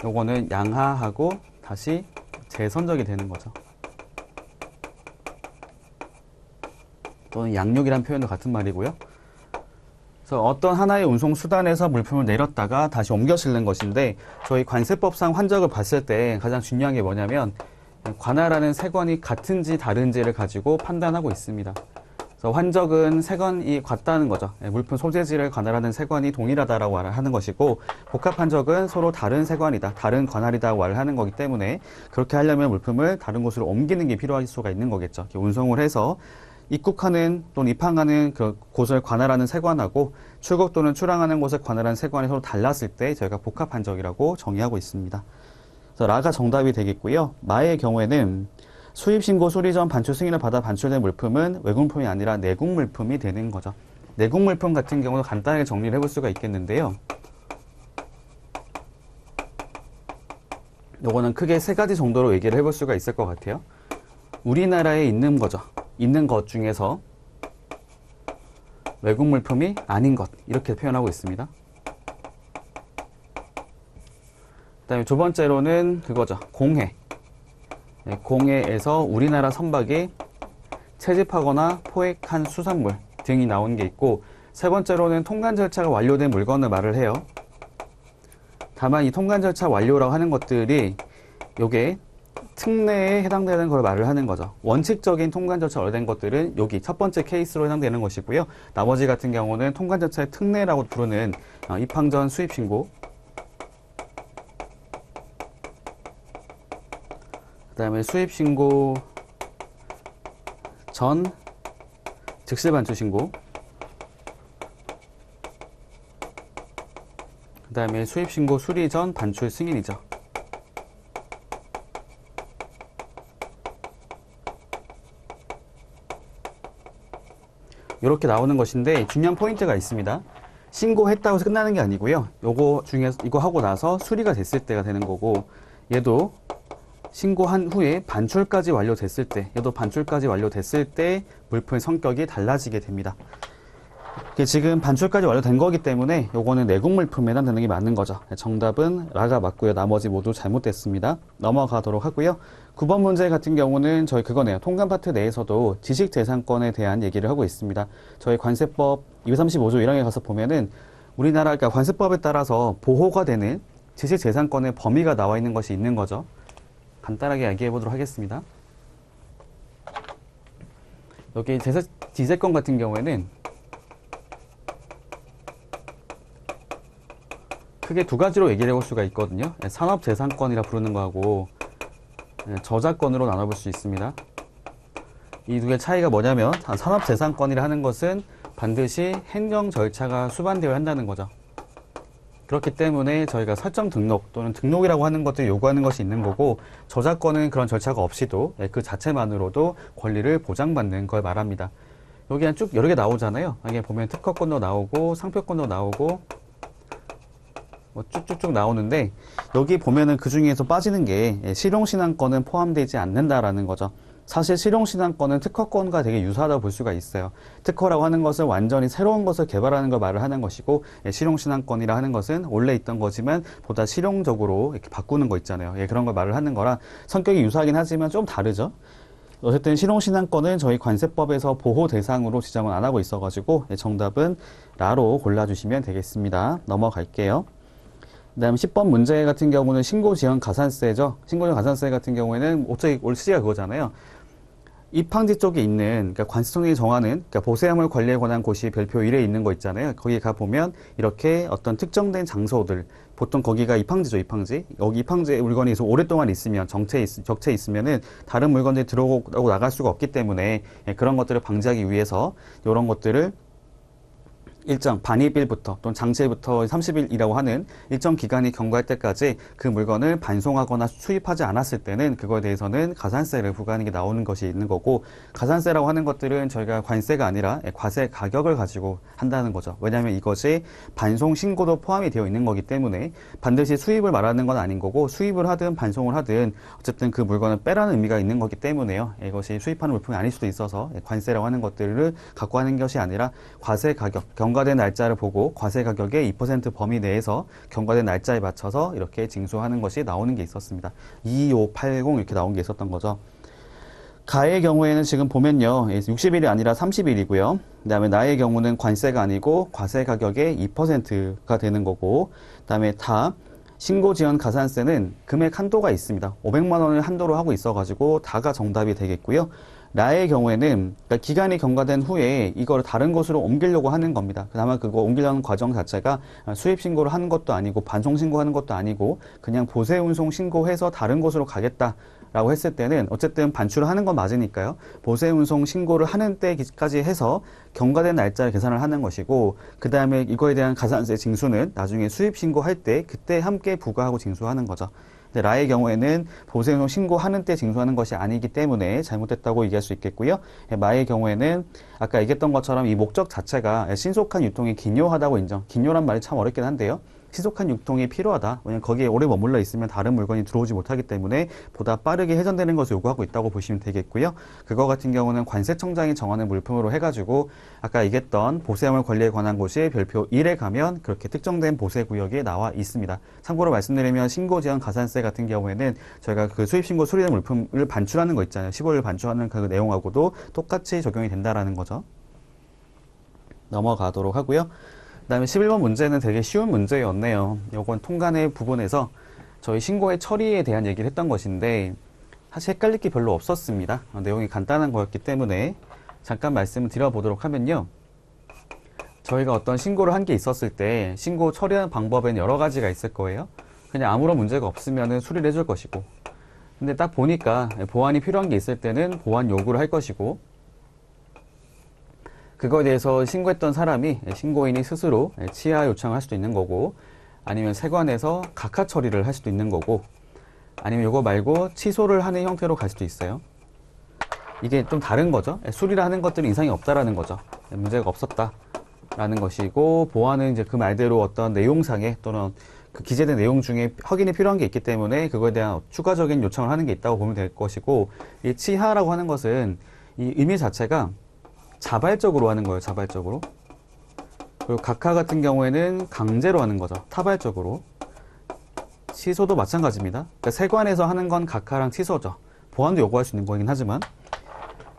요거는 양하하고 다시 재선적이 되는 거죠. 또는 양육이란 표현도 같은 말이고요. 그래서 어떤 하나의 운송 수단에서 물품을 내렸다가 다시 옮겨 실는 것인데, 저희 관세법상 환적을 봤을 때 가장 중요한 게 뭐냐면 관할하는 세관이 같은지 다른지를 가지고 판단하고 있습니다. 그래서 환적은 세관이 같다는 거죠. 물품 소재지를 관할하는 세관이 동일하다라고 말을 하는 것이고, 복합 환적은 서로 다른 세관이다, 다른 관할이다라고 말을 하는 거기 때문에 그렇게 하려면 물품을 다른 곳으로 옮기는 게 필요할 수가 있는 거겠죠. 운송을 해서 입국하는 또는 입항하는 그 곳을 관할하는 세관하고 출국 또는 출항하는 곳을 관할하는 세관이 서로 달랐을 때 저희가 복합 환적이라고 정의하고 있습니다. 그래서 라가 정답이 되겠고요. 마의 경우에는 수입신고 수리 전 반출 승인을 받아 반출된 물품은 외국 물품이 아니라 내국 물품이 되는 거죠. 내국 물품 같은 경우는 간단하게 정리를 해볼 수가 있겠는데요. 요거는 크게 세 가지 정도로 얘기를 해볼 수가 있을 것 같아요. 우리나라에 있는 거죠. 있는 것 중에서 외국 물품이 아닌 것, 이렇게 표현하고 있습니다. 그 다음에 두 번째로는 그거죠. 공해. 공해에서 우리나라 선박이 채집하거나 포획한 수산물 등이 나오는 게 있고, 세 번째로는 통관 절차가 완료된 물건을 말을 해요. 다만 이 통관 절차 완료라고 하는 것들이 요게 특례에 해당되는 걸 말을 하는 거죠. 원칙적인 통관 절차 완료된 것들은 여기 첫 번째 케이스로 해당되는 것이고요. 나머지 같은 경우는 통관 절차의 특례라고 부르는 입항 전 수입 신고, 그 다음에 수입 신고 전 즉시 반출 신고, 그 다음에 수입 신고 수리 전 반출 승인이죠. 이렇게 나오는 것인데 중요한 포인트가 있습니다. 신고했다고 해서 끝나는 게 아니고요. 요거 중에서 이거 하고 나서 수리가 됐을 때가 되는 거고, 얘도 신고한 후에 반출까지 완료됐을 때, 얘도 반출까지 완료됐을 때 물품의 성격이 달라지게 됩니다. 이게 지금 반출까지 완료된 거기 때문에 요거는 내국 물품에 해당되는 게 맞는 거죠. 정답은 라가 맞고요. 나머지 모두 잘못됐습니다. 넘어가도록 하고요. 9번 문제 같은 경우는 저희 그거네요. 통관 파트 내에서도 지식재산권에 대한 얘기를 하고 있습니다. 저희 관세법 235조 1항에 가서 보면은 우리나라 그러니까 관세법에 따라서 보호가 되는 지식재산권의 범위가 나와 있는 것이 있는 거죠. 간단하게 얘기해 보도록 하겠습니다. 여기 지재권 같은 경우에는 크게 두 가지로 얘기를 해볼 수가 있거든요. 산업재산권이라 부르는 거하고 저작권으로 나눠볼 수 있습니다. 이 두 개의 차이가 뭐냐면 산업재산권이라 하는 것은 반드시 행정 절차가 수반되어야 한다는 거죠. 그렇기 때문에 저희가 설정 등록 또는 등록이라고 하는 것들을 요구하는 것이 있는 거고, 저작권은 그런 절차가 없이도 그 자체만으로도 권리를 보장받는 걸 말합니다. 여기 그냥 쭉 여러 개 나오잖아요. 여기 보면 특허권도 나오고 상표권도 나오고 뭐 쭉쭉쭉 나오는데, 여기 보면은 그 중에서 빠지는 게 실용신안권은 포함되지 않는다라는 거죠. 사실 실용신안권은 특허권과 되게 유사하다고 볼 수가 있어요. 특허라고 하는 것은 완전히 새로운 것을 개발하는 걸 말을 하는 것이고, 실용신안권이라 하는 것은 원래 있던 거지만 보다 실용적으로 이렇게 바꾸는 거 있잖아요. 그런 걸 말을 하는 거라 성격이 유사하긴 하지만 좀 다르죠. 어쨌든 실용신안권은 저희 관세법에서 보호 대상으로 지정을 안 하고 있어가지고 정답은 라로 골라주시면 되겠습니다. 넘어갈게요. 그 다음 10번 문제 같은 경우는 신고지연 가산세죠. 신고지연 가산세 같은 경우에는 올 취지가 그거잖아요. 입항지 쪽에 있는, 그러니까 관세청이 정하는, 그러니까 보세화물 관리에 관한 곳이 별표 1에 있는 거 있잖아요. 거기 가 보면 이렇게 어떤 특정된 장소들, 보통 거기가 입항지죠, 입항지. 여기 입항지에 물건이 계속 오랫동안 있으면, 적체 있으면은 다른 물건들이 들어오고 나갈 수가 없기 때문에 그런 것들을 방지하기 위해서 이런 것들을 일정 반입일부터 또는 장치일부터 30일이라고 하는 일정 기간이 경과할 때까지 그 물건을 반송하거나 수입하지 않았을 때는 그거에 대해서는 가산세를 부과하는 게 나오는 것이 있는 거고, 가산세라고 하는 것들은 저희가 관세가 아니라 과세 가격을 가지고 한다는 거죠. 왜냐하면 이것이 반송 신고도 포함이 되어 있는 거기 때문에 반드시 수입을 말하는 건 아닌 거고, 수입을 하든 반송을 하든 어쨌든 그 물건을 빼라는 의미가 있는 거기 때문에요. 이것이 수입하는 물품이 아닐 수도 있어서 관세라고 하는 것들을 갖고 하는 것이 아니라 과세 가격, 경과된 날짜를 보고 과세 가격의 2% 범위 내에서 경과된 날짜에 맞춰서 이렇게 징수하는 것이 나오는 게 있었습니다. 2580 이렇게 나온 게 있었던 거죠. 가의 경우에는 지금 보면요, 60일이 아니라 30일이고요. 그 다음에 나의 경우는 관세가 아니고 과세 가격의 2%가 되는 거고, 그 다음에 다 신고지연 가산세는 금액 한도가 있습니다. 500만 원을 한도로 하고 있어가지고 다가 정답이 되겠고요. 라의 경우에는 그러니까 기간이 경과된 후에 이걸 다른 곳으로 옮기려고 하는 겁니다. 다만 그거 옮기려는 과정 자체가 수입 신고를 하는 것도 아니고 반송 신고하는 것도 아니고 그냥 보세 운송 신고해서 다른 곳으로 가겠다라고 했을 때는 어쨌든 반출을 하는 건 맞으니까요. 보세 운송 신고를 하는 때까지 해서 경과된 날짜를 계산을 하는 것이고, 그 다음에 이거에 대한 가산세 징수는 나중에 수입 신고할 때 그때 함께 부과하고 징수하는 거죠. 라의 경우에는 보세운송 신고하는 때 징수하는 것이 아니기 때문에 잘못됐다고 얘기할 수 있겠고요. 마의 경우에는 아까 얘기했던 것처럼 이 목적 자체가 신속한 유통이 기요하다고 기요란 말이 참 어렵긴 한데요. 신속한 유통이 필요하다. 왜냐하면 거기에 오래 머물러 있으면 다른 물건이 들어오지 못하기 때문에 보다 빠르게 회전되는 것을 요구하고 있다고 보시면 되겠고요. 그거 같은 경우는 관세청장이 정하는 물품으로 해가지고 아까 얘기했던 보세화물 관리에 관한 곳이 별표 1에 가면 그렇게 특정된 보세구역에 나와 있습니다. 참고로 말씀드리면 신고지연 가산세 같은 경우에는 저희가 그 수입신고 수리된 물품을 반출하는 거 있잖아요. 15일 반출하는 그 내용하고도 똑같이 적용이 된다라는 거죠. 넘어가도록 하고요. 그 다음에 11번 문제는 되게 쉬운 문제였네요. 요건 통관의 부분에서 저희 신고의 처리에 대한 얘기를 했던 것인데 사실 헷갈릴 게 별로 없었습니다. 내용이 간단한 거였기 때문에 잠깐 말씀을 드려보도록 하면요. 저희가 어떤 신고를 한 게 있었을 때 신고 처리하는 방법에는 여러 가지가 있을 거예요. 그냥 아무런 문제가 없으면 수리를 해줄 것이고, 근데 딱 보니까 보완이 필요한 게 있을 때는 보완 요구를 할 것이고, 그거에 대해서 신고했던 사람이 신고인이 스스로 치하 요청을 할 수도 있는 거고, 아니면 세관에서 각하 처리를 할 수도 있는 거고, 아니면 이거 말고 취소를 하는 형태로 갈 수도 있어요. 이게 좀 다른 거죠. 수리를 하는 것들은 이상이 없다라는 거죠. 문제가 없었다라는 것이고, 보안은 이제 그 말대로 어떤 내용상에 또는 그 기재된 내용 중에 확인이 필요한 게 있기 때문에 그거에 대한 추가적인 요청을 하는 게 있다고 보면 될 것이고, 이 치하라고 하는 것은 이 의미 자체가 자발적으로 하는 거예요. 자발적으로. 그리고 각하 같은 경우에는 강제로 하는 거죠. 타발적으로. 취소도 마찬가지입니다. 그러니까 세관에서 하는 건 각하랑 취소죠. 보안도 요구할 수 있는 거긴 하지만,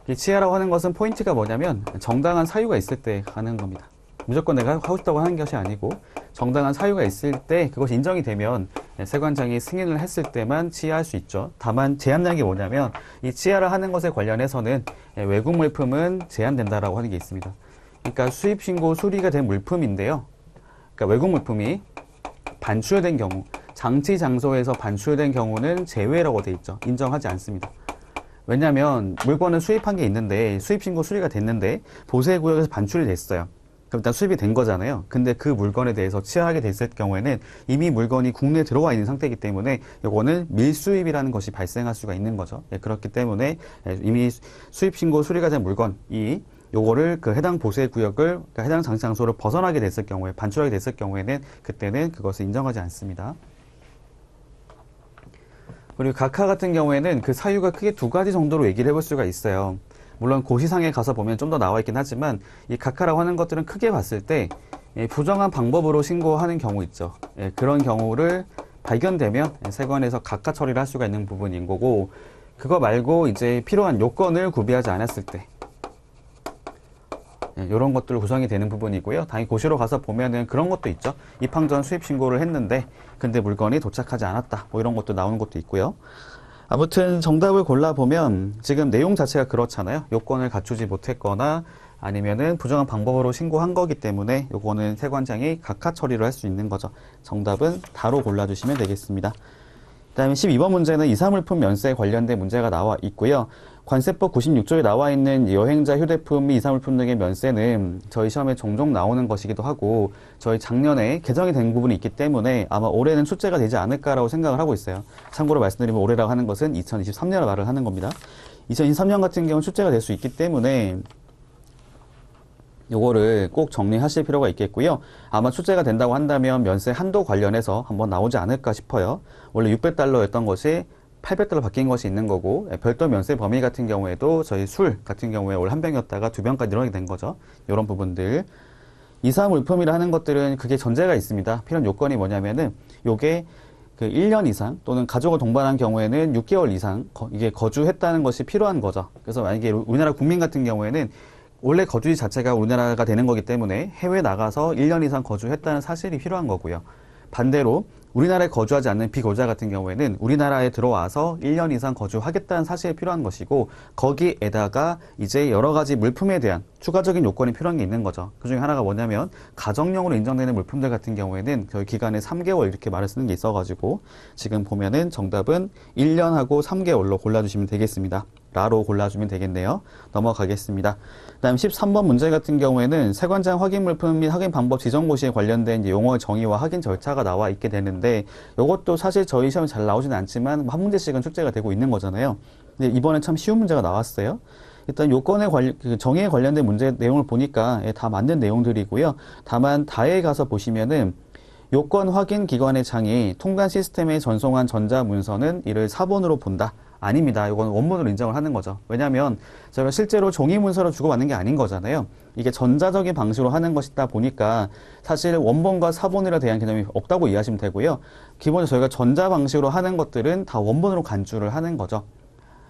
이 치하라고 하는 것은 포인트가 뭐냐면 정당한 사유가 있을 때 하는 겁니다. 무조건 내가 하고 싶다고 하는 것이 아니고 정당한 사유가 있을 때 그것이 인정이 되면 세관장이 승인을 했을 때만 치하할 수 있죠. 다만 제한량이 뭐냐면 이 치하를 하는 것에 관련해서는 외국 물품은 제한된다라고 하는 게 있습니다. 그러니까 수입신고 수리가 된 물품인데요. 그러니까 외국 물품이 반출된 경우, 장치 장소에서 반출된 경우는 제외라고 돼 있죠. 인정하지 않습니다. 왜냐하면 물건을 수입한 게 있는데 수입신고 수리가 됐는데 보세구역에서 반출이 됐어요. 그럼 일단 수입이 된 거잖아요. 근데 그 물건에 대해서 치하하게 됐을 경우에는 이미 물건이 국내에 들어와 있는 상태이기 때문에 이거는 밀수입이라는 것이 발생할 수가 있는 거죠. 그렇기 때문에 이미 수입신고 수리가 된 물건이 요거를 그 해당 보세구역을, 그러니까 해당 장치 장소를 벗어나게 됐을 경우에, 반출하게 됐을 경우에는 그때는 그것을 인정하지 않습니다. 그리고 각하 같은 경우에는 그 사유가 크게 두 가지 정도로 얘기를 해볼 수가 있어요. 물론 고시상에 가서 보면 좀 더 나와 있긴 하지만 이 각하라고 하는 것들은 크게 봤을 때 부정한 방법으로 신고하는 경우 있죠. 그런 경우를 발견되면 세관에서 각하 처리를 할 수가 있는 부분인 거고, 그거 말고 이제 필요한 요건을 구비하지 않았을 때 이런 것들 구성이 되는 부분이고요. 당연히 고시로 가서 보면은 그런 것도 있죠. 입항 전 수입 신고를 했는데 근데 물건이 도착하지 않았다. 뭐 이런 것도 나오는 것도 있고요. 아무튼 정답을 골라보면 지금 내용 자체가 그렇잖아요. 요건을 갖추지 못했거나 아니면은 부정한 방법으로 신고한 거기 때문에 요거는 세관장이 각하 처리를 할 수 있는 거죠. 정답은 다로 골라주시면 되겠습니다. 그 다음에 12번 문제는 이사물품 면세에 관련된 문제가 나와 있고요. 관세법 96조에 나와 있는 여행자 휴대폰 및 이사물품 등의 면세는 저희 시험에 종종 나오는 것이기도 하고 저희 작년에 개정이 된 부분이 있기 때문에 아마 올해는 출제가 되지 않을까라고 생각을 하고 있어요. 참고로 말씀드리면 올해라고 하는 것은 2023년을 말을 하는 겁니다. 2023년 같은 경우는 출제가 될 수 있기 때문에 요거를 꼭 정리하실 필요가 있겠고요. 아마 출제가 된다고 한다면 면세 한도 관련해서 한번 나오지 않을까 싶어요. 원래 600달러였던 것이 800달러 바뀐 것이 있는 거고, 별도 면세 범위 같은 경우에도 저희 술 같은 경우에 올 한 병이었다가 두 병까지 늘어나게 된 거죠. 이런 부분들. 이사 물품이라 하는 것들은 그게 전제가 있습니다. 필요한 요건이 뭐냐면은 요게 그 1년 이상 또는 가족을 동반한 경우에는 6개월 이상 이게 거주했다는 것이 필요한 거죠. 그래서 만약에 우리나라 국민 같은 경우에는 원래 거주지 자체가 우리나라가 되는 거기 때문에 해외 나가서 1년 이상 거주했다는 사실이 필요한 거고요. 반대로 우리나라에 거주하지 않는 비거주자 같은 경우에는 우리나라에 들어와서 1년 이상 거주하겠다는 사실이 필요한 것이고, 거기에다가 이제 여러 가지 물품에 대한 추가적인 요건이 필요한 게 있는 거죠. 그 중에 하나가 뭐냐면 가정용으로 인정되는 물품들 같은 경우에는 저희 기간에 3개월 이렇게 말을 쓰는 게 있어가지고 지금 보면은 정답은 1년하고 3개월로 골라주시면 되겠습니다. 라로 골라주면 되겠네요. 넘어가겠습니다. 다음 13번 문제 같은 경우에는 세관장 확인 물품 및 확인 방법 지정 고시에 관련된 용어 정의와 확인 절차가 나와 있게 되는데, 이것도 사실 저희 시험에 잘 나오지는 않지만 한 문제씩은 출제가 되고 있는 거잖아요. 근데 이번에 참 쉬운 문제가 나왔어요. 일단 요건에 정의에 관련된 문제 내용을 보니까 다 맞는 내용들이고요. 다만 다에 가서 보시면은 요건 확인 기관의 장이 통관 시스템에 전송한 전자문서는 이를 사본으로 본다. 아닙니다. 이건 원본으로 인정을 하는 거죠. 왜냐하면 저희가 실제로 종이 문서로 주고받는 게 아닌 거잖아요. 이게 전자적인 방식으로 하는 것이다 보니까 사실 원본과 사본에 대한 개념이 없다고 이해하시면 되고요. 기본적으로 저희가 전자 방식으로 하는 것들은 다 원본으로 간주를 하는 거죠.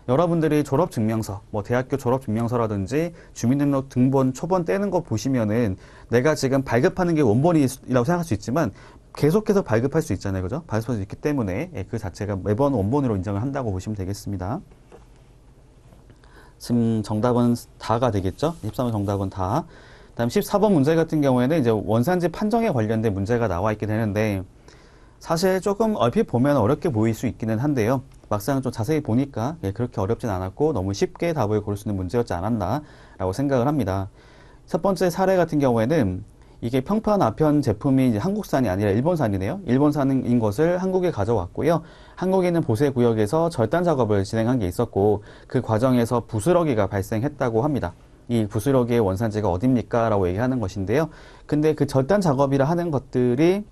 여러분들이 졸업증명서, 뭐 대학교 졸업증명서라든지 주민등록 등본 초본 떼는 거 보시면은 내가 지금 발급하는 게 원본이라고 생각할 수 있지만 계속해서 발급할 수 있잖아요. 그죠? 발급할 수 있기 때문에 그 자체가 매번 원본으로 인정을 한다고 보시면 되겠습니다. 지금 정답은 다가 되겠죠? 13번 정답은 다. 다음 14번 문제 같은 경우에는 이제 원산지 판정에 관련된 문제가 나와 있게 되는데, 사실 조금 얼핏 보면 어렵게 보일 수 있기는 한데요. 막상 좀 자세히 보니까 그렇게 어렵진 않았고 너무 쉽게 답을 고를 수 있는 문제였지 않았나 라고 생각을 합니다. 첫 번째 사례 같은 경우에는 이게 평판 아편 제품이 이제 한국산이 아니라 일본산이네요. 일본산인 것을 한국에 가져왔고요. 한국에 있는 보세 구역에서 절단 작업을 진행한 게 있었고 그 과정에서 부스러기가 발생했다고 합니다. 이 부스러기의 원산지가 어딥니까? 라고 얘기하는 것인데요. 근데 그 절단 작업이라 하는 것들이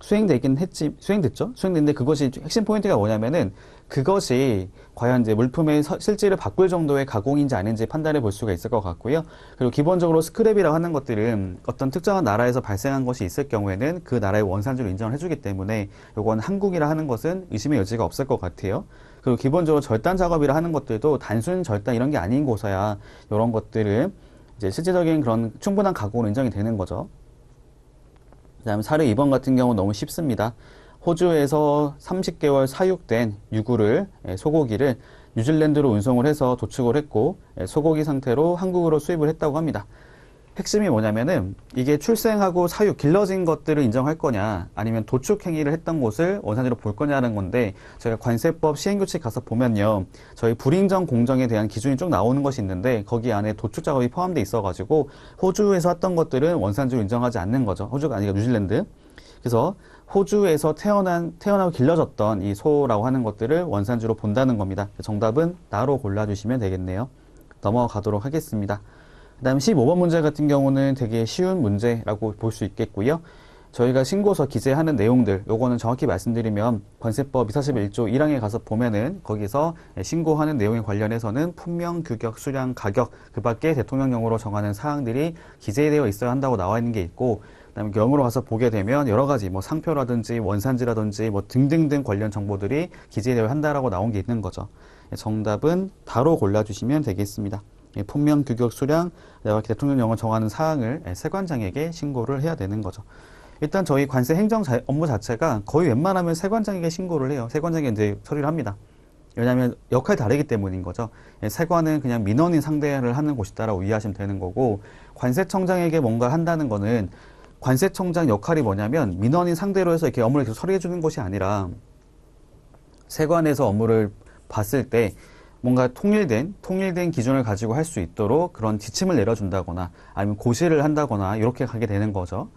수행됐죠? 수행됐는데 그것이 핵심 포인트가 뭐냐면은 그것이 과연 이제 물품의 실질을 바꿀 정도의 가공인지 아닌지 판단해 볼 수가 있을 것 같고요. 그리고 기본적으로 스크랩이라고 하는 것들은 어떤 특정한 나라에서 발생한 것이 있을 경우에는 그 나라의 원산지로 인정을 해주기 때문에 요건 한국이라 하는 것은 의심의 여지가 없을 것 같아요. 그리고 기본적으로 절단 작업이라 하는 것들도 단순 절단 이런 게 아닌 곳에야 이런 것들은 이제 실질적인 그런 충분한 가공으로 인정이 되는 거죠. 그 다음에 사례 2번 같은 경우는 너무 쉽습니다. 호주에서 30개월 사육된 유구를, 소고기를 뉴질랜드로 운송을 해서 도축을 했고, 소고기 상태로 한국으로 수입을 했다고 합니다. 핵심이 뭐냐면은 이게 출생하고 사육, 길러진 것들을 인정할 거냐, 아니면 도축 행위를 했던 곳을 원산지로 볼 거냐는 건데, 저희가 관세법 시행규칙 가서 보면요, 저희 불인정 공정에 대한 기준이 쭉 나오는 것이 있는데, 거기 안에 도축 작업이 포함되어 있어가지고, 호주에서 했던 것들은 원산지로 인정하지 않는 거죠. 호주가 아니라 뉴질랜드. 그래서 호주에서 태어나고 길러졌던 이 소라고 하는 것들을 원산지로 본다는 겁니다. 정답은 나로 골라주시면 되겠네요. 넘어가도록 하겠습니다. 그 다음 15번 문제 같은 경우는 되게 쉬운 문제라고 볼 수 있겠고요. 저희가 신고서 기재하는 내용들, 요거는 정확히 말씀드리면 관세법 241조 1항에 가서 보면은 거기서 신고하는 내용에 관련해서는 품명, 규격, 수량, 가격, 그 밖에 대통령령으로 정하는 사항들이 기재되어 있어야 한다고 나와 있는 게 있고, 그다음에 영으로 가서 보게 되면 여러 가지 뭐 상표라든지 원산지라든지 뭐 등등등 관련 정보들이 기재되어야 한다라고 나온 게 있는 거죠. 정답은 바로 골라주시면 되겠습니다. 품명, 규격, 수량, 대통령령을 정하는 사항을 세관장에게 신고를 해야 되는 거죠. 일단 저희 관세 행정 업무 자체가 거의 웬만하면 세관장에게 신고를 해요. 세관장에 이제 처리를 합니다. 왜냐하면 역할이 다르기 때문인 거죠. 세관은 그냥 민원인 상대를 하는 곳이다라고 이해하시면 되는 거고, 관세청장에게 뭔가 한다는 거는 관세청장 역할이 뭐냐면 민원인 상대로 해서 이렇게 업무를 계속 처리해 주는 것이 아니라 세관에서 업무를 봤을 때 뭔가 통일된 기준을 가지고 할 수 있도록 그런 지침을 내려준다거나 아니면 고시를 한다거나 이렇게 가게 되는 거죠.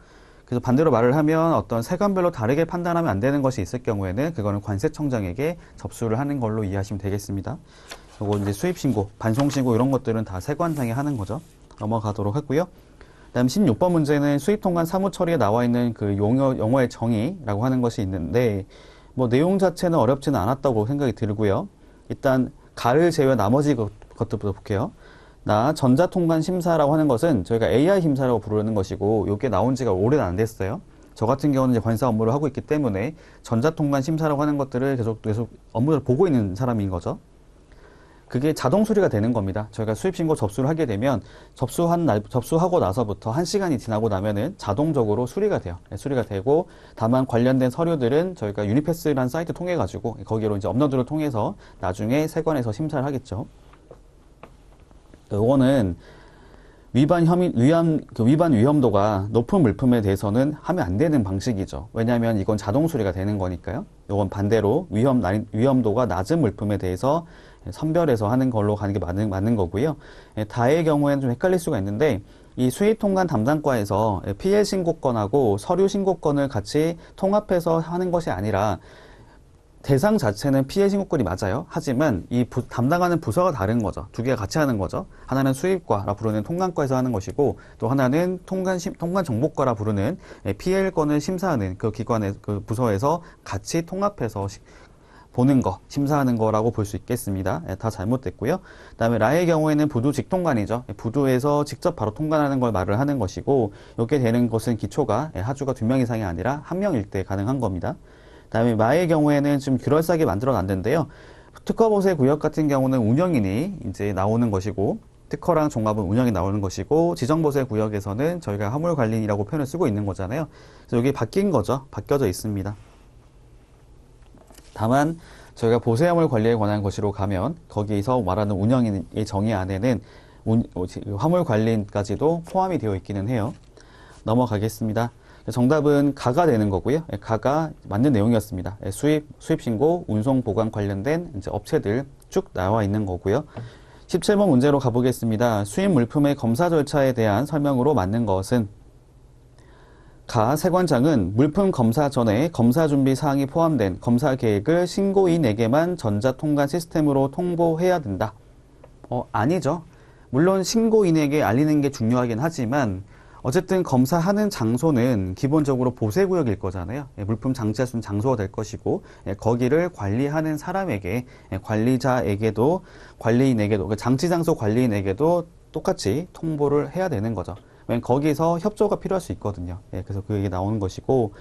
그래서 반대로 말을 하면 어떤 세관별로 다르게 판단하면 안 되는 것이 있을 경우에는 그거는 관세청장에게 접수를 하는 걸로 이해하시면 되겠습니다. 그리고 이제 수입신고, 반송신고 이런 것들은 다 세관장이 하는 거죠. 넘어가도록 하고요. 그다음 16번 문제는 수입통관 사무처리에 나와 있는 그 용어의 정의라고 하는 것이 있는데, 뭐 내용 자체는 어렵지는 않았다고 생각이 들고요. 일단 가를 제외한 나머지 것들부터 볼게요. 전자통관 심사라고 하는 것은 저희가 AI 심사라고 부르는 것이고, 이게 나온 지가 오래는 안 됐어요. 저 같은 경우는 이제 관사 업무를 하고 있기 때문에 전자통관 심사라고 하는 것들을 계속 업무를 보고 있는 사람인 거죠. 그게 자동 수리가 되는 겁니다. 저희가 수입신고 접수를 하게 되면 접수하고 나서부터 1시간이 지나고 나면은 자동적으로 수리가 돼요. 수리가 되고, 다만 관련된 서류들은 저희가 유니패스라는 사이트 통해 가지고 거기로 이제 업로드를 통해서 나중에 세관에서 심사를 하겠죠. 요거는 위반 위험도가 높은 물품에 대해서는 하면 안 되는 방식이죠. 왜냐하면 이건 자동 수리가 되는 거니까요. 요건 반대로 위험도가 낮은 물품에 대해서 선별해서 하는 걸로 가는 게 맞는 거고요. 다의 경우에는 좀 헷갈릴 수가 있는데, 이 수입통관 담당과에서 PL 신고건하고 서류 신고건을 같이 통합해서 하는 것이 아니라, 대상 자체는 PL 신고건이 맞아요. 하지만 이 담당하는 부서가 다른 거죠. 두 개가 같이 하는 거죠. 하나는 수입과라 부르는 통관과에서 하는 것이고, 또 하나는 통관정보과라 부르는 PL건을 심사하는 그 기관의 그 부서에서 같이 통합해서 보는 거, 심사하는 거라고 볼 수 있겠습니다. 다 잘못됐고요. 그 다음에 라의 경우에는 부두 직통관이죠. 부두에서 직접 바로 통관하는 걸 말을 하는 것이고, 이렇게 되는 것은 기초가 하주가 2명 이상이 아니라 1명일 때 가능한 겁니다. 그 다음에 마의 경우에는 좀 그럴싸하게 만들어 놨는데요. 특허보세 구역 같은 경우는 운영인이 이제 나오는 것이고, 특허랑 종합은 운영이 나오는 것이고, 지정보세 구역에서는 저희가 화물관리인이라고 표현을 쓰고 있는 거잖아요. 그래서 이게 바뀐 거죠. 바뀌어져 있습니다. 다만 저희가 보세화물 관리에 관한 것으로 가면 거기서 말하는 운영인의 정의 안에는 화물 관리인까지도 포함이 되어 있기는 해요. 넘어가겠습니다. 정답은 가가 되는 거고요. 가가 맞는 내용이었습니다. 수입신고, 운송, 보관 관련된 이제 업체들 쭉 나와 있는 거고요. 17번 문제로 가보겠습니다. 수입 물품의 검사 절차에 대한 설명으로 맞는 것은 가 세관장은 물품 검사 전에 검사 준비 사항이 포함된 검사 계획을 신고인에게만 전자통관 시스템으로 통보해야 된다. 아니죠. 물론 신고인에게 알리는 게 중요하긴 하지만 어쨌든 검사하는 장소는 기본적으로 보세구역일 거잖아요. 물품 장치할 수 있는 장소가 될 것이고 거기를 관리하는 사람에게 관리자에게도 관리인에게도 장치 장소 관리인에게도 똑같이 통보를 해야 되는 거죠. 왜냐면 거기서 협조가 필요할 수 있거든요. 그래서 그게 나오는 것이고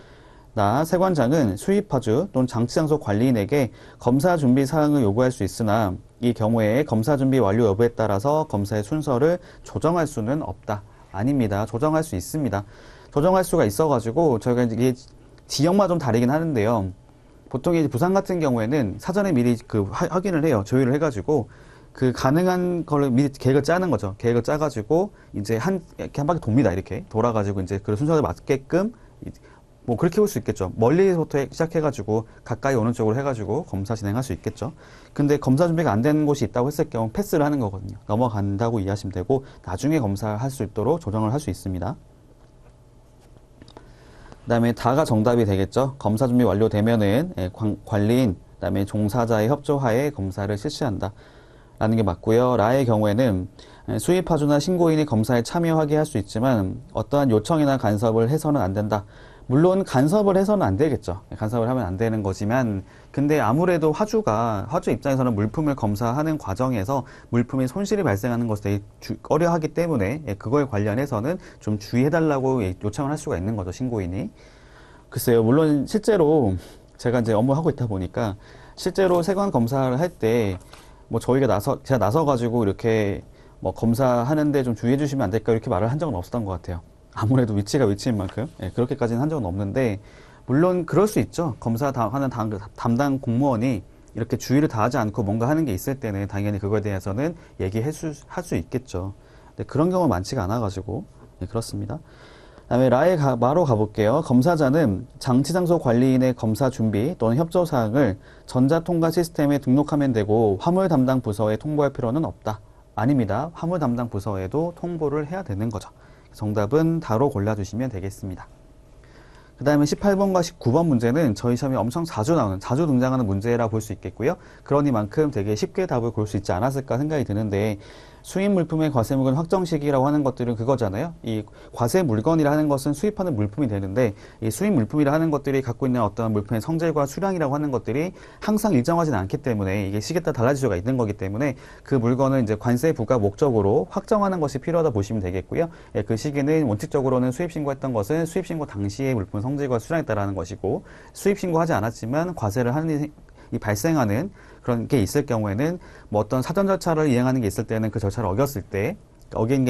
나 세관장은 수입파주 또는 장치장소 관리인에게 검사 준비 사항을 요구할 수 있으나 이 경우에 검사 준비 완료 여부에 따라서 검사의 순서를 조정할 수는 없다. 아닙니다. 조정할 수 있습니다. 조정할 수가 있어가지고 저희가 이게 지역마다 좀 다르긴 하는데요. 보통 이제 부산 같은 경우에는 사전에 미리 확인을 해요. 조율을 해가지고 그 가능한 걸 미리 계획을 짜는 거죠. 계획을 짜가지고 이제 이렇게 한 바퀴 돕니다. 이렇게 돌아가지고 이제 그 순서에 맞게끔 뭐 그렇게 볼 수 있겠죠. 멀리서부터 시작해가지고 가까이 오는 쪽으로 해가지고 검사 진행할 수 있겠죠. 근데 검사 준비가 안 되는 곳이 있다고 했을 경우 패스를 하는 거거든요. 넘어간다고 이해하시면 되고 나중에 검사할 수 있도록 조정을 할 수 있습니다. 그 다음에 다가 정답이 되겠죠. 검사 준비 완료되면은 관리인, 그 다음에 종사자의 협조하에 검사를 실시한다. 라는 게 맞고요. 라의 경우에는 수입파주나 신고인이 검사에 참여하게 할 수 있지만 어떠한 요청이나 간섭을 해서는 안 된다. 물론 간섭을 해서는 안 되겠죠. 간섭을 하면 안 되는 거지만 근데 아무래도 화주 입장에서는 물품을 검사하는 과정에서 물품이 손실이 발생하는 것을 되게 꺼려하기 때문에 그거에 관련해서는 좀 주의해달라고 요청을 할 수가 있는 거죠. 신고인이. 글쎄요. 물론 실제로 제가 이제 업무하고 있다 보니까 실제로 세관 검사를 할 때 뭐 제가 나서가지고 이렇게 뭐 검사하는데 좀 주의해 주시면 안 될까 이렇게 말을 한 적은 없었던 것 같아요. 아무래도 위치가 위치인 만큼 그렇게까지는 한 적은 없는데 물론 그럴 수 있죠. 검사하는 담당 공무원이 이렇게 주의를 다하지 않고 뭔가 하는 게 있을 때는 당연히 그거에 대해서는 얘기할 수 있겠죠. 근데 그런 경우는 많지가 않아가지고 그렇습니다. 그다음에 마로 가볼게요. 검사자는 장치장소 관리인의 검사 준비 또는 협조 사항을 전자통관 시스템에 등록하면 되고 화물 담당 부서에 통보할 필요는 없다. 아닙니다. 화물 담당 부서에도 통보를 해야 되는 거죠. 정답은 다로 골라주시면 되겠습니다. 그 다음에 18번과 19번 문제는 저희 시험에 엄청 자주 등장하는 문제라 볼 수 있겠고요. 그러니만큼 되게 쉽게 답을 고를 수 있지 않았을까 생각이 드는데 수입 물품의 과세 물건 확정 시기라고 하는 것들은 그거잖아요. 이 과세 물건이라 하는 것은 수입하는 물품이 되는데 이 수입 물품이라 하는 것들이 갖고 있는 어떤 물품의 성질과 수량이라고 하는 것들이 항상 일정하지는 않기 때문에 이게 시기에 따라 달라질 수가 있는 거기 때문에 그 물건은 이제 관세 부과 목적으로 확정하는 것이 필요하다 보시면 되겠고요. 그 시기는 원칙적으로는 수입 신고했던 것은 수입 신고 당시의 물품 성질과 수량에 따라하는 것이고 수입 신고하지 않았지만 과세를 하는 이 발생하는 그런 게 있을 경우에는 뭐 어떤 사전 절차를 이행하는 게 있을 때는 그 절차를 어겼을 때 어긴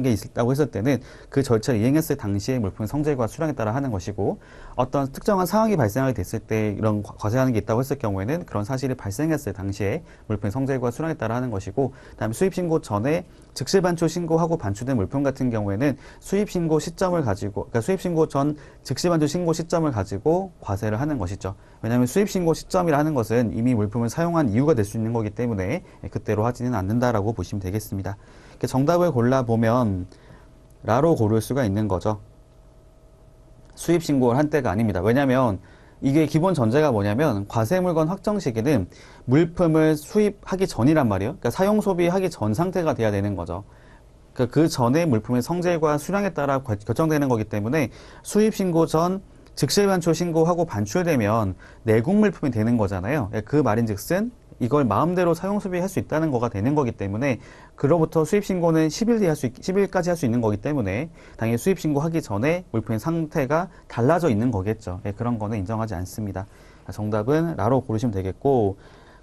게 있다고 했을 때는 그 절차를 이행했을 당시의 물품의 성질과 수량에 따라 하는 것이고 어떤 특정한 상황이 발생하게 됐을 때 이런 과세하는 게 있다고 했을 경우에는 그런 사실이 발생했을 당시에 물품의 성질과 수량에 따라 하는 것이고 그다음에 수입 신고 전에 즉시 반출 신고하고 반출된 물품 같은 경우에는 수입 신고 시점을 가지고 그러니까 수입 신고 전 즉시 반출 신고 시점을 가지고 과세를 하는 것이죠. 왜냐하면 수입 신고 시점이라 하는 것은 이미 물품을 사용한 이유가 될 수 있는 거기 때문에 그때로 하지는 않는다라고 보시면 되겠습니다. 정답을 골라보면 라로 고를 수가 있는 거죠. 수입 신고를 한 때가 아닙니다. 왜냐하면 이게 기본 전제가 뭐냐면 과세 물건 확정 시기는 물품을 수입하기 전이란 말이에요. 그러니까 사용 소비하기 전 상태가 돼야 되는 거죠. 그러니까 그 전에 물품의 성질과 수량에 따라 결정되는 거기 때문에 수입 신고 전 즉시 반출 신고하고 반출되면 내국 물품이 되는 거잖아요. 그 말인즉슨 이걸 마음대로 사용 소비할 수 있다는 거가 되는 거기 때문에 그로부터 수입 신고는 10일까지 할 수 있는 거기 때문에 당연히 수입 신고하기 전에 물품의 상태가 달라져 있는 거겠죠. 그런 거는 인정하지 않습니다. 정답은 라로 고르시면 되겠고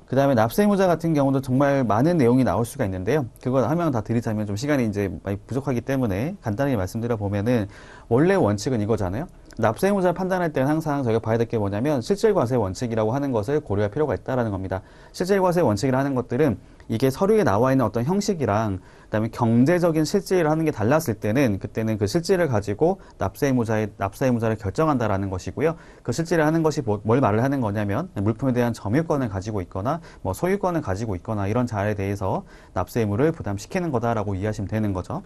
그 다음에 납세의무자 같은 경우도 정말 많은 내용이 나올 수가 있는데요. 그걸 한 명 다 드리자면 좀 시간이 이제 많이 부족하기 때문에 간단히 말씀드려 보면은 원래 원칙은 이거잖아요. 납세의무자를 판단할 때는 항상 저희가 봐야 될 게 뭐냐면 실질과세 원칙이라고 하는 것을 고려할 필요가 있다라는 겁니다. 실질과세 원칙이라 하는 것들은 이게 서류에 나와 있는 어떤 형식이랑 그다음에 경제적인 실질을 하는 게 달랐을 때는 그때는 그 실질을 가지고 납세의무자를 결정한다라는 것이고요. 그 실질을 하는 것이 뭘 말을 하는 거냐면 물품에 대한 점유권을 가지고 있거나 뭐 소유권을 가지고 있거나 이런 자에 대해서 납세의무를 부담시키는 거다라고 이해하시면 되는 거죠.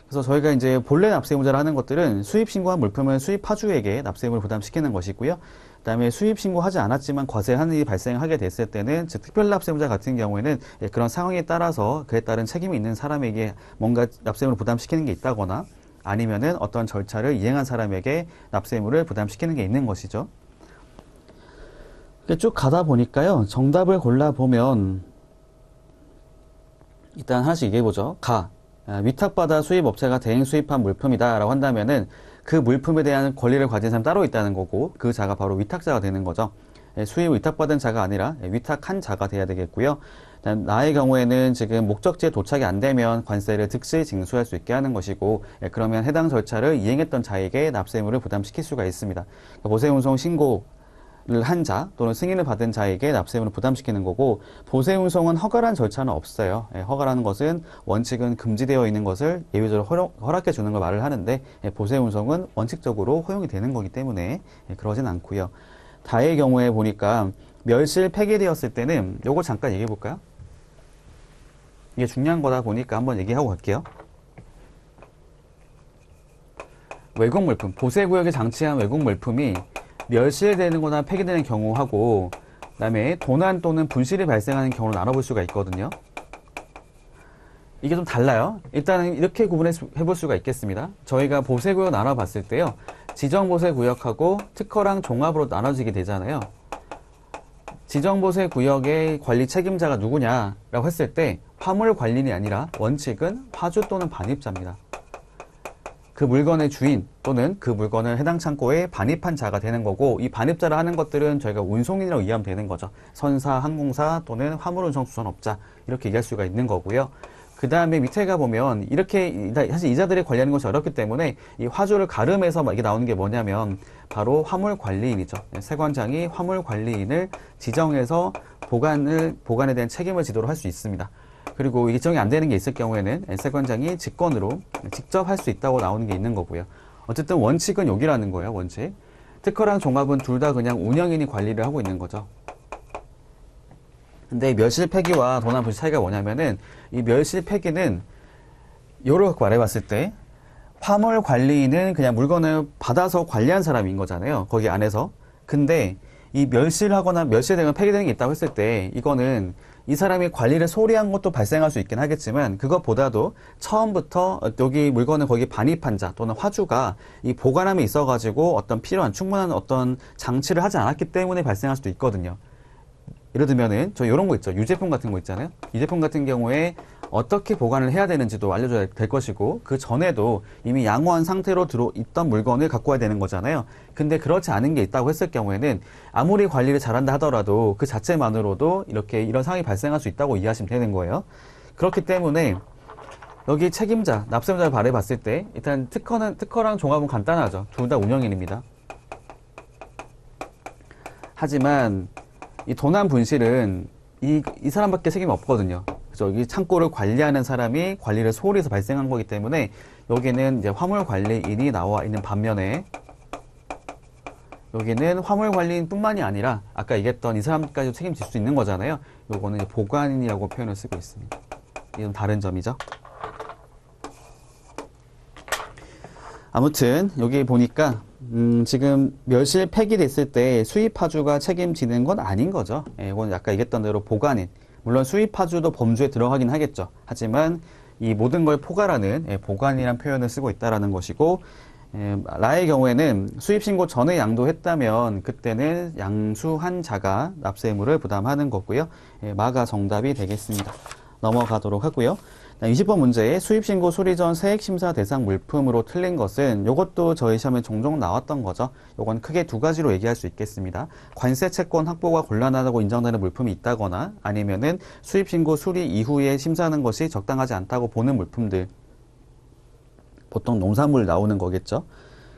그래서 저희가 이제 본래 납세의무자를 하는 것들은 수입 신고한 물품을 수입하주에게 납세의무를 부담시키는 것이고요. 그다음에 수입 신고하지 않았지만 과세하는 일이 발생하게 됐을 때는 즉 특별납세의무자 같은 경우에는 그런 상황에 따라서 그에 따른 책임이 있는 사람에게 뭔가 납세의무를 부담시키는 게 있다거나 아니면은 어떤 절차를 이행한 사람에게 납세의무를 부담시키는 게 있는 것이죠. 쭉 가다 보니까요. 정답을 골라보면 일단 하나씩 얘기해보죠. 위탁받아 수입업체가 대행 수입한 물품이다 라고 한다면은 그 물품에 대한 권리를 가진 사람이 따로 있다는 거고 그 자가 바로 위탁자가 되는 거죠. 수입 위탁받은 자가 아니라 위탁한 자가 돼야 되겠고요. 나의 경우에는 지금 목적지에 도착이 안 되면 관세를 즉시 징수할 수 있게 하는 것이고 그러면 해당 절차를 이행했던 자에게 납세의무를 부담시킬 수가 있습니다. 보세운송 신고 를 한 자 또는 승인을 받은 자에게 납세의무를 부담시키는 거고 보세운송은 허가란 절차는 없어요. 허가라는 것은 원칙은 금지되어 있는 것을 예외적으로 허락해 주는 걸 말을 하는데 보세운송은 원칙적으로 허용이 되는 거기 때문에 그러진 않고요. 다의 경우에 보니까 멸실 폐기되었을 때는 요거 잠깐 얘기해 볼까요? 이게 중요한 거다 보니까 한번 얘기하고 갈게요. 외국 물품, 보세구역에 장치한 외국 물품이 멸실되는 거나 폐기되는 경우하고 그다음에 도난 또는 분실이 발생하는 경우를 나눠볼 수가 있거든요. 이게 좀 달라요. 일단은 이렇게 구분해 볼 수가 있겠습니다. 저희가 보세구역 나눠봤을 때요. 지정보세구역하고 특허랑 종합으로 나눠지게 되잖아요. 지정보세구역의 관리 책임자가 누구냐라고 했을 때 화물관리인이 아니라 원칙은 화주 또는 반입자입니다. 그 물건의 주인 또는 그 물건을 해당 창고에 반입한 자가 되는 거고 이 반입자를 하는 것들은 저희가 운송인이라고 이해하면 되는 거죠. 선사, 항공사 또는 화물운송수선업자 이렇게 얘기할 수가 있는 거고요. 그 다음에 밑에 가보면 이렇게 사실 이자들이 관리하는 것이 어렵기 때문에 이 화주를 가름해서 이게 나오는 게 뭐냐면 바로 화물관리인이죠. 세관장이 화물관리인을 지정해서 보관에 대한 책임을 지도록 할 수 있습니다. 그리고 이게 지정이 안 되는 게 있을 경우에는 세관장이 직권으로 직접 할 수 있다고 나오는 게 있는 거고요. 어쨌든 원칙은 여기라는 거예요. 원칙. 특허랑 종합은 둘 다 그냥 운영인이 관리를 하고 있는 거죠. 근데 멸실 폐기와 도난 분실 차이가 뭐냐면은 이 멸실 폐기는 요렇게 말해봤을 때 화물 관리인은 그냥 물건을 받아서 관리한 사람인 거잖아요. 거기 안에서. 근데 이 멸실하거나 멸실되거나 폐기되는 게 있다고 했을 때 이거는 이 사람이 관리를 소홀히 한 것도 발생할 수 있긴 하겠지만 그것보다도 처음부터 여기 물건을 거기 반입한 자 또는 화주가 이 보관함에 있어가지고 어떤 필요한 충분한 어떤 장치를 하지 않았기 때문에 발생할 수도 있거든요. 예를 들면은 저 이런 거 있죠. 유제품 같은 거 있잖아요. 유제품 같은 경우에 어떻게 보관을 해야 되는지도 알려줘야 될 것이고 그 전에도 이미 양호한 상태로 있던 물건을 갖고 와야 되는 거잖아요. 근데 그렇지 않은 게 있다고 했을 경우에는 아무리 관리를 잘한다 하더라도 그 자체만으로도 이런 상황이 발생할 수 있다고 이해하시면 되는 거예요. 그렇기 때문에 여기 책임자, 납세의무자를 발해봤을 때 일단 특허랑 종합은 간단하죠. 둘 다 운영인입니다. 하지만 이 도난 분실은 이 사람밖에 책임이 없거든요. 그죠? 이 창고를 관리하는 사람이 관리를 소홀히 해서 발생한 거기 때문에 여기는 이제 화물 관리인이 나와 있는 반면에 여기는 화물 관리인 뿐만이 아니라 아까 얘기했던 이 사람까지 책임질 수 있는 거잖아요. 요거는 이제 보관인이라고 표현을 쓰고 있습니다. 이건 다른 점이죠. 아무튼 여기 보니까 지금 멸실 폐기됐을 때 수입파주가 책임지는 건 아닌 거죠. 이건 아까 얘기했던 대로 보관인. 물론 수입파주도 범주에 들어가긴 하겠죠. 하지만 이 모든 걸 포괄하는 보관이라는 표현을 쓰고 있다라는 것이고 라의 경우에는 수입신고 전에 양도했다면 그때는 양수한 자가 납세의무를 부담하는 거고요. 마가 정답이 되겠습니다. 넘어가도록 하고요. 20번 문제에 수입신고 수리 전 세액심사 대상 물품으로 틀린 것은 이것도 저희 시험에 종종 나왔던 거죠. 이건 크게 두 가지로 얘기할 수 있겠습니다. 관세 채권 확보가 곤란하다고 인정되는 물품이 있다거나 아니면은 수입신고 수리 이후에 심사하는 것이 적당하지 않다고 보는 물품들. 보통 농산물 나오는 거겠죠.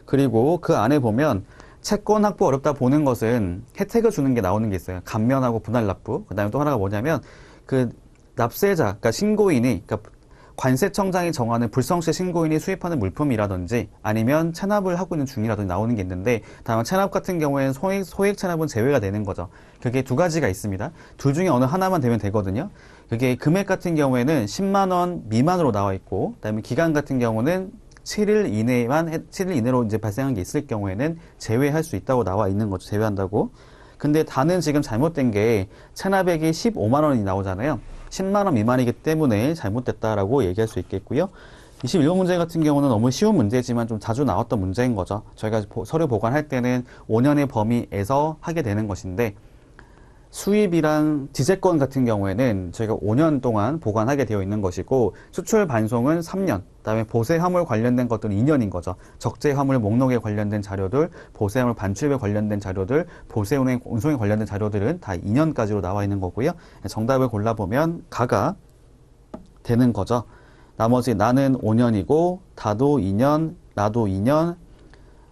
그리고 그 안에 보면 채권 확보 어렵다 보는 것은 혜택을 주는 게 나오는 게 있어요. 감면하고 분할 납부. 그 다음에 또 하나가 뭐냐면 그 납세자, 그러니까 신고인이, 그러니까 관세청장이 정하는 불성실 신고인이 수입하는 물품이라든지 아니면 체납을 하고 있는 중이라든지 나오는 게 있는데, 다만 체납 같은 경우에는 소액 체납은 제외가 되는 거죠. 그게 두 가지가 있습니다. 둘 중에 어느 하나만 되면 되거든요. 그게 금액 같은 경우에는 10만 원 미만으로 나와 있고, 그다음에 기간 같은 경우는 7일 이내로 이제 발생한 게 있을 경우에는 제외할 수 있다고 나와 있는 거죠. 제외한다고. 근데 다는 지금 잘못된 게 체납액이 15만 원이 나오잖아요. 10만 원 미만이기 때문에 잘못됐다라고 얘기할 수 있겠고요. 21번 문제 같은 경우는 너무 쉬운 문제지만 좀 자주 나왔던 문제인 거죠. 저희가 서류 보관할 때는 5년의 범위에서 하게 되는 것인데, 수입이랑 지재권 같은 경우에는 저희가 5년 동안 보관하게 되어 있는 것이고, 수출 반송은 3년, 그다음에 보세 화물 관련된 것들은 2년인 거죠. 적재 화물 목록에 관련된 자료들, 보세 화물 반출입에 관련된 자료들, 보세 운송에 관련된 자료들은 다 2년까지로 나와 있는 거고요. 정답을 골라보면 가가 되는 거죠. 나머지 나는 5년이고, 다도 2년, 나도 2년,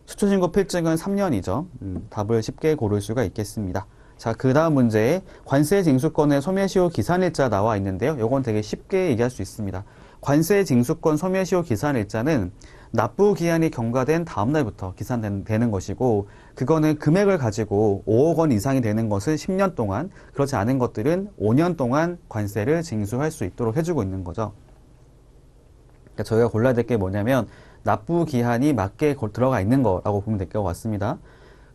수출신고 필증은 3년이죠. 답을 쉽게 고를 수가 있겠습니다. 자, 그 다음 문제에 관세 징수권의 소멸시효 기산일자 나와 있는데요. 요건 되게 쉽게 얘기할 수 있습니다. 관세 징수권 소멸시효 기산일자는 납부 기한이 경과된 다음 날부터 기산되는 것이고, 그거는 금액을 가지고 5억 원 이상이 되는 것은 10년 동안, 그렇지 않은 것들은 5년 동안 관세를 징수할 수 있도록 해주고 있는 거죠. 그러니까 저희가 골라야 될 게 뭐냐면 납부 기한이 맞게 들어가 있는 거라고 보면 될 것 같습니다.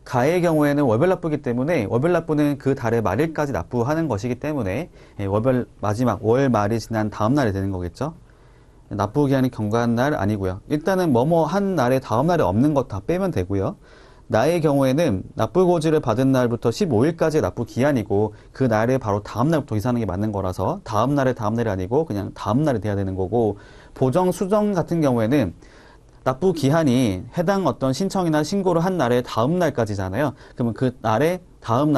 가의 경우에는 월별 납부이기 때문에, 월별 납부는 그 달의 말일까지 납부하는 것이기 때문에 월별 마지막 월 말이 지난 다음 날이 되는 거겠죠. 납부 기한이 경과한 날 아니고요. 일단은 뭐뭐 한 날에 다음 날에 없는 것 다 빼면 되고요. 나의 경우에는 납부 고지를 받은 날부터 15일까지의 납부 기한이고, 그 날에 바로 다음 날부터 기산하는 게 맞는 거라서 다음 날이 아니고 그냥 다음 날이 돼야 되는 거고, 보정 수정 같은 경우에는 납부 기한이 해당 어떤 신청이나 신고를 한 날에 다음 날까지잖아요. 그러면 그 날에 다음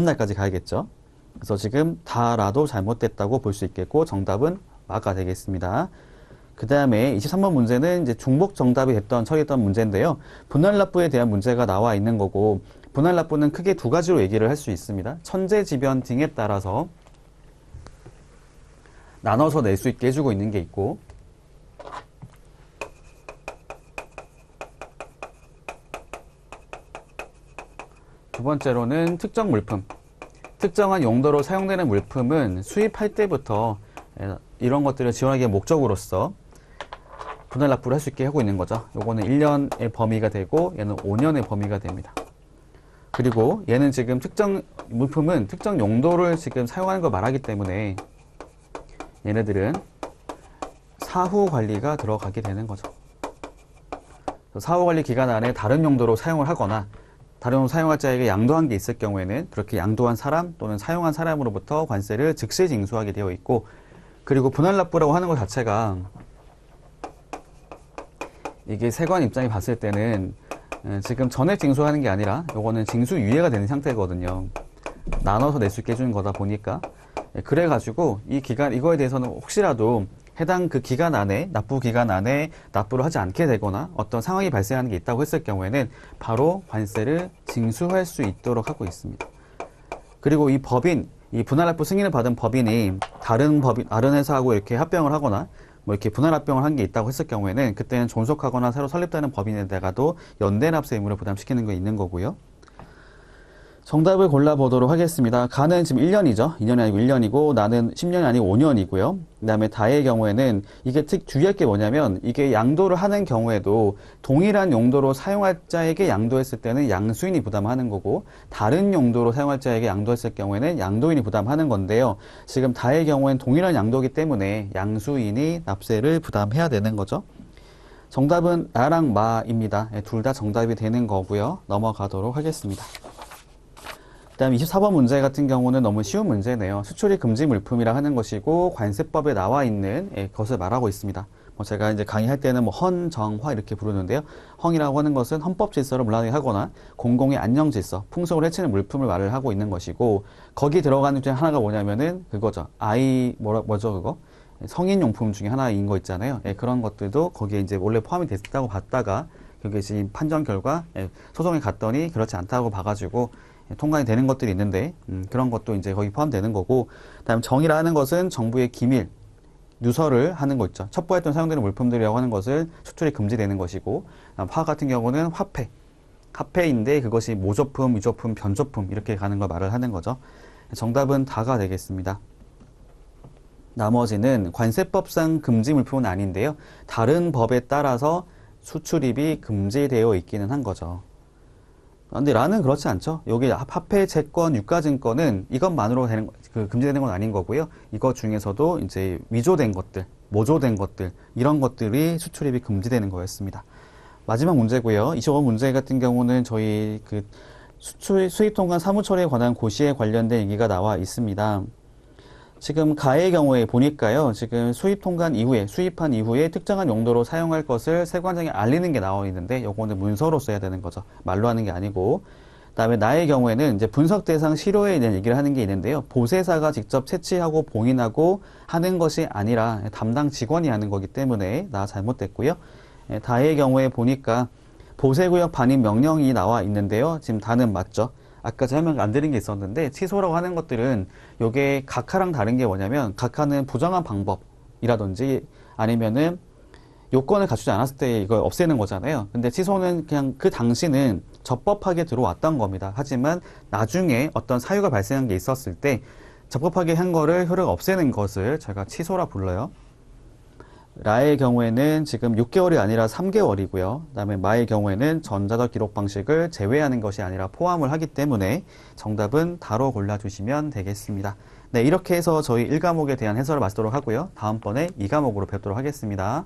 날까지 가야겠죠. 그래서 지금 다라도 잘못됐다고 볼 수 있겠고, 정답은 마가 되겠습니다. 그 다음에 23번 문제는 이제 중복 정답이 처리했던 문제인데요. 분할 납부에 대한 문제가 나와 있는 거고, 분할 납부는 크게 두 가지로 얘기를 할 수 있습니다. 천재지변 등에 따라서 나눠서 낼 수 있게 해주고 있는 게 있고, 두 번째로는 특정 물품. 특정한 용도로 사용되는 물품은 수입할 때부터 이런 것들을 지원하기 위한 목적으로서 분할 납부를 할 수 있게 하고 있는 거죠. 요거는 1년의 범위가 되고, 얘는 5년의 범위가 됩니다. 그리고 얘는 지금 특정 물품은 특정 용도를 지금 사용하는 걸 말하기 때문에 얘네들은 사후 관리가 들어가게 되는 거죠. 사후 관리 기간 안에 다른 용도로 사용을 하거나 다른 용도로 사용할 자에게 양도한 게 있을 경우에는 그렇게 양도한 사람 또는 사용한 사람으로부터 관세를 즉시 징수하게 되어 있고, 그리고 분할 납부라고 하는 것 자체가 이게 세관 입장이 봤을 때는 지금 전액 징수하는 게 아니라 요거는 징수 유예가 되는 상태거든요. 나눠서 낼 수 있게 해주는 거다 보니까. 그래가지고 이거에 대해서는 혹시라도 해당 그 기간 안에, 납부 기간 안에 납부를 하지 않게 되거나 어떤 상황이 발생하는 게 있다고 했을 경우에는 바로 관세를 징수할 수 있도록 하고 있습니다. 그리고 이 분할 납부 승인을 받은 법인이 다른 회사하고 이렇게 합병을 하거나 뭐 이렇게 분할 합병을 한 게 있다고 했을 경우에는 그때는 존속하거나 새로 설립되는 법인에다가도 연대 납세 의무를 부담시키는 게 있는 거고요. 정답을 골라보도록 하겠습니다. 가는 지금 1년이죠. 2년이 아니고 1년이고, 나는 10년이 아니고 5년이고요. 그 다음에 다의 경우에는 이게 주의할 게 뭐냐면, 이게 양도를 하는 경우에도 동일한 용도로 사용할 자에게 양도했을 때는 양수인이 부담하는 거고, 다른 용도로 사용할 자에게 양도했을 경우에는 양도인이 부담하는 건데요. 지금 다의 경우에는 동일한 양도이기 때문에 양수인이 납세를 부담해야 되는 거죠. 정답은 나랑 마입니다. 둘 다 정답이 되는 거고요. 넘어가도록 하겠습니다. 그 다음 24번 문제 같은 경우는 너무 쉬운 문제네요. 수출이 금지 물품이라 하는 것이고, 관세법에 나와 있는 것을 말하고 있습니다. 제가 이제 강의할 때는 헌, 정, 화 이렇게 부르는데요. 헐이라고 하는 것은 헌법 질서를 물란하게 하거나 공공의 안녕 질서, 풍속을 해치는 물품을 말을 하고 있는 것이고, 거기 들어가는 중에 하나가 뭐냐면은 그거죠. 뭐죠 그거? 성인용품 중에 하나인 거 있잖아요. 그런 것들도 거기에 이제 원래 포함이 됐다고 봤다가 그게 지금 판정 결과 소송에 갔더니 그렇지 않다고 봐가지고 통관이 되는 것들이 있는데 그런 것도 이제 거기 포함되는 거고, 그다음 정의라는 것은 정부의 기밀 누설을 하는 거 있죠. 첩보활동 사용되는 물품들이라고 하는 것을 수출이 금지되는 것이고, 화 같은 경우는 화폐인데 그것이 모조품, 위조품, 변조품 이렇게 가는 걸 말을 하는 거죠. 정답은 다가 되겠습니다. 나머지는 관세법상 금지 물품은 아닌데요. 다른 법에 따라서 수출입이 금지되어 있기는 한 거죠. 근데 라는 그렇지 않죠. 여기 화폐, 채권, 유가증권은 이것만으로 금지되는 건 아닌 거고요. 이것 중에서도 이제 위조된 것들, 모조된 것들, 이런 것들이 수출입이 금지되는 거였습니다. 마지막 문제고요. 25번 문제 같은 경우는 저희 수입 통관 사무 처리에 관한 고시에 관련된 얘기가 나와 있습니다. 지금 가의 경우에 보니까요. 지금 수입한 이후에 특정한 용도로 사용할 것을 세관장에 알리는 게 나와 있는데, 요거는 문서로 써야 되는 거죠. 말로 하는 게 아니고. 그다음에 나의 경우에는 이제 분석 대상 실효에 대한 얘기를 하는 게 있는데요. 보세사가 직접 채취하고 봉인하고 하는 것이 아니라 담당 직원이 하는 거기 때문에 나 잘못됐고요. 다의 경우에 보니까 보세구역 반입 명령이 나와 있는데요. 지금 다는 맞죠. 아까 설명 안 드린 게 있었는데, 취소라고 하는 것들은 요게 각하랑 다른 게 뭐냐면, 각하는 부정한 방법이라든지 아니면은 요건을 갖추지 않았을 때 이걸 없애는 거잖아요. 근데 취소는 그냥 그 당시는 적법하게 들어왔던 겁니다. 하지만 나중에 어떤 사유가 발생한 게 있었을 때 적법하게 한 거를 효력을 없애는 것을 제가 취소라 불러요. 라의 경우에는 지금 6개월이 아니라 3개월이고요. 그다음에 마의 경우에는 전자적 기록 방식을 제외하는 것이 아니라 포함을 하기 때문에 정답은 다로 골라주시면 되겠습니다. 네, 이렇게 해서 저희 1과목에 대한 해설을 마치도록 하고요. 다음번에 2과목으로 뵙도록 하겠습니다.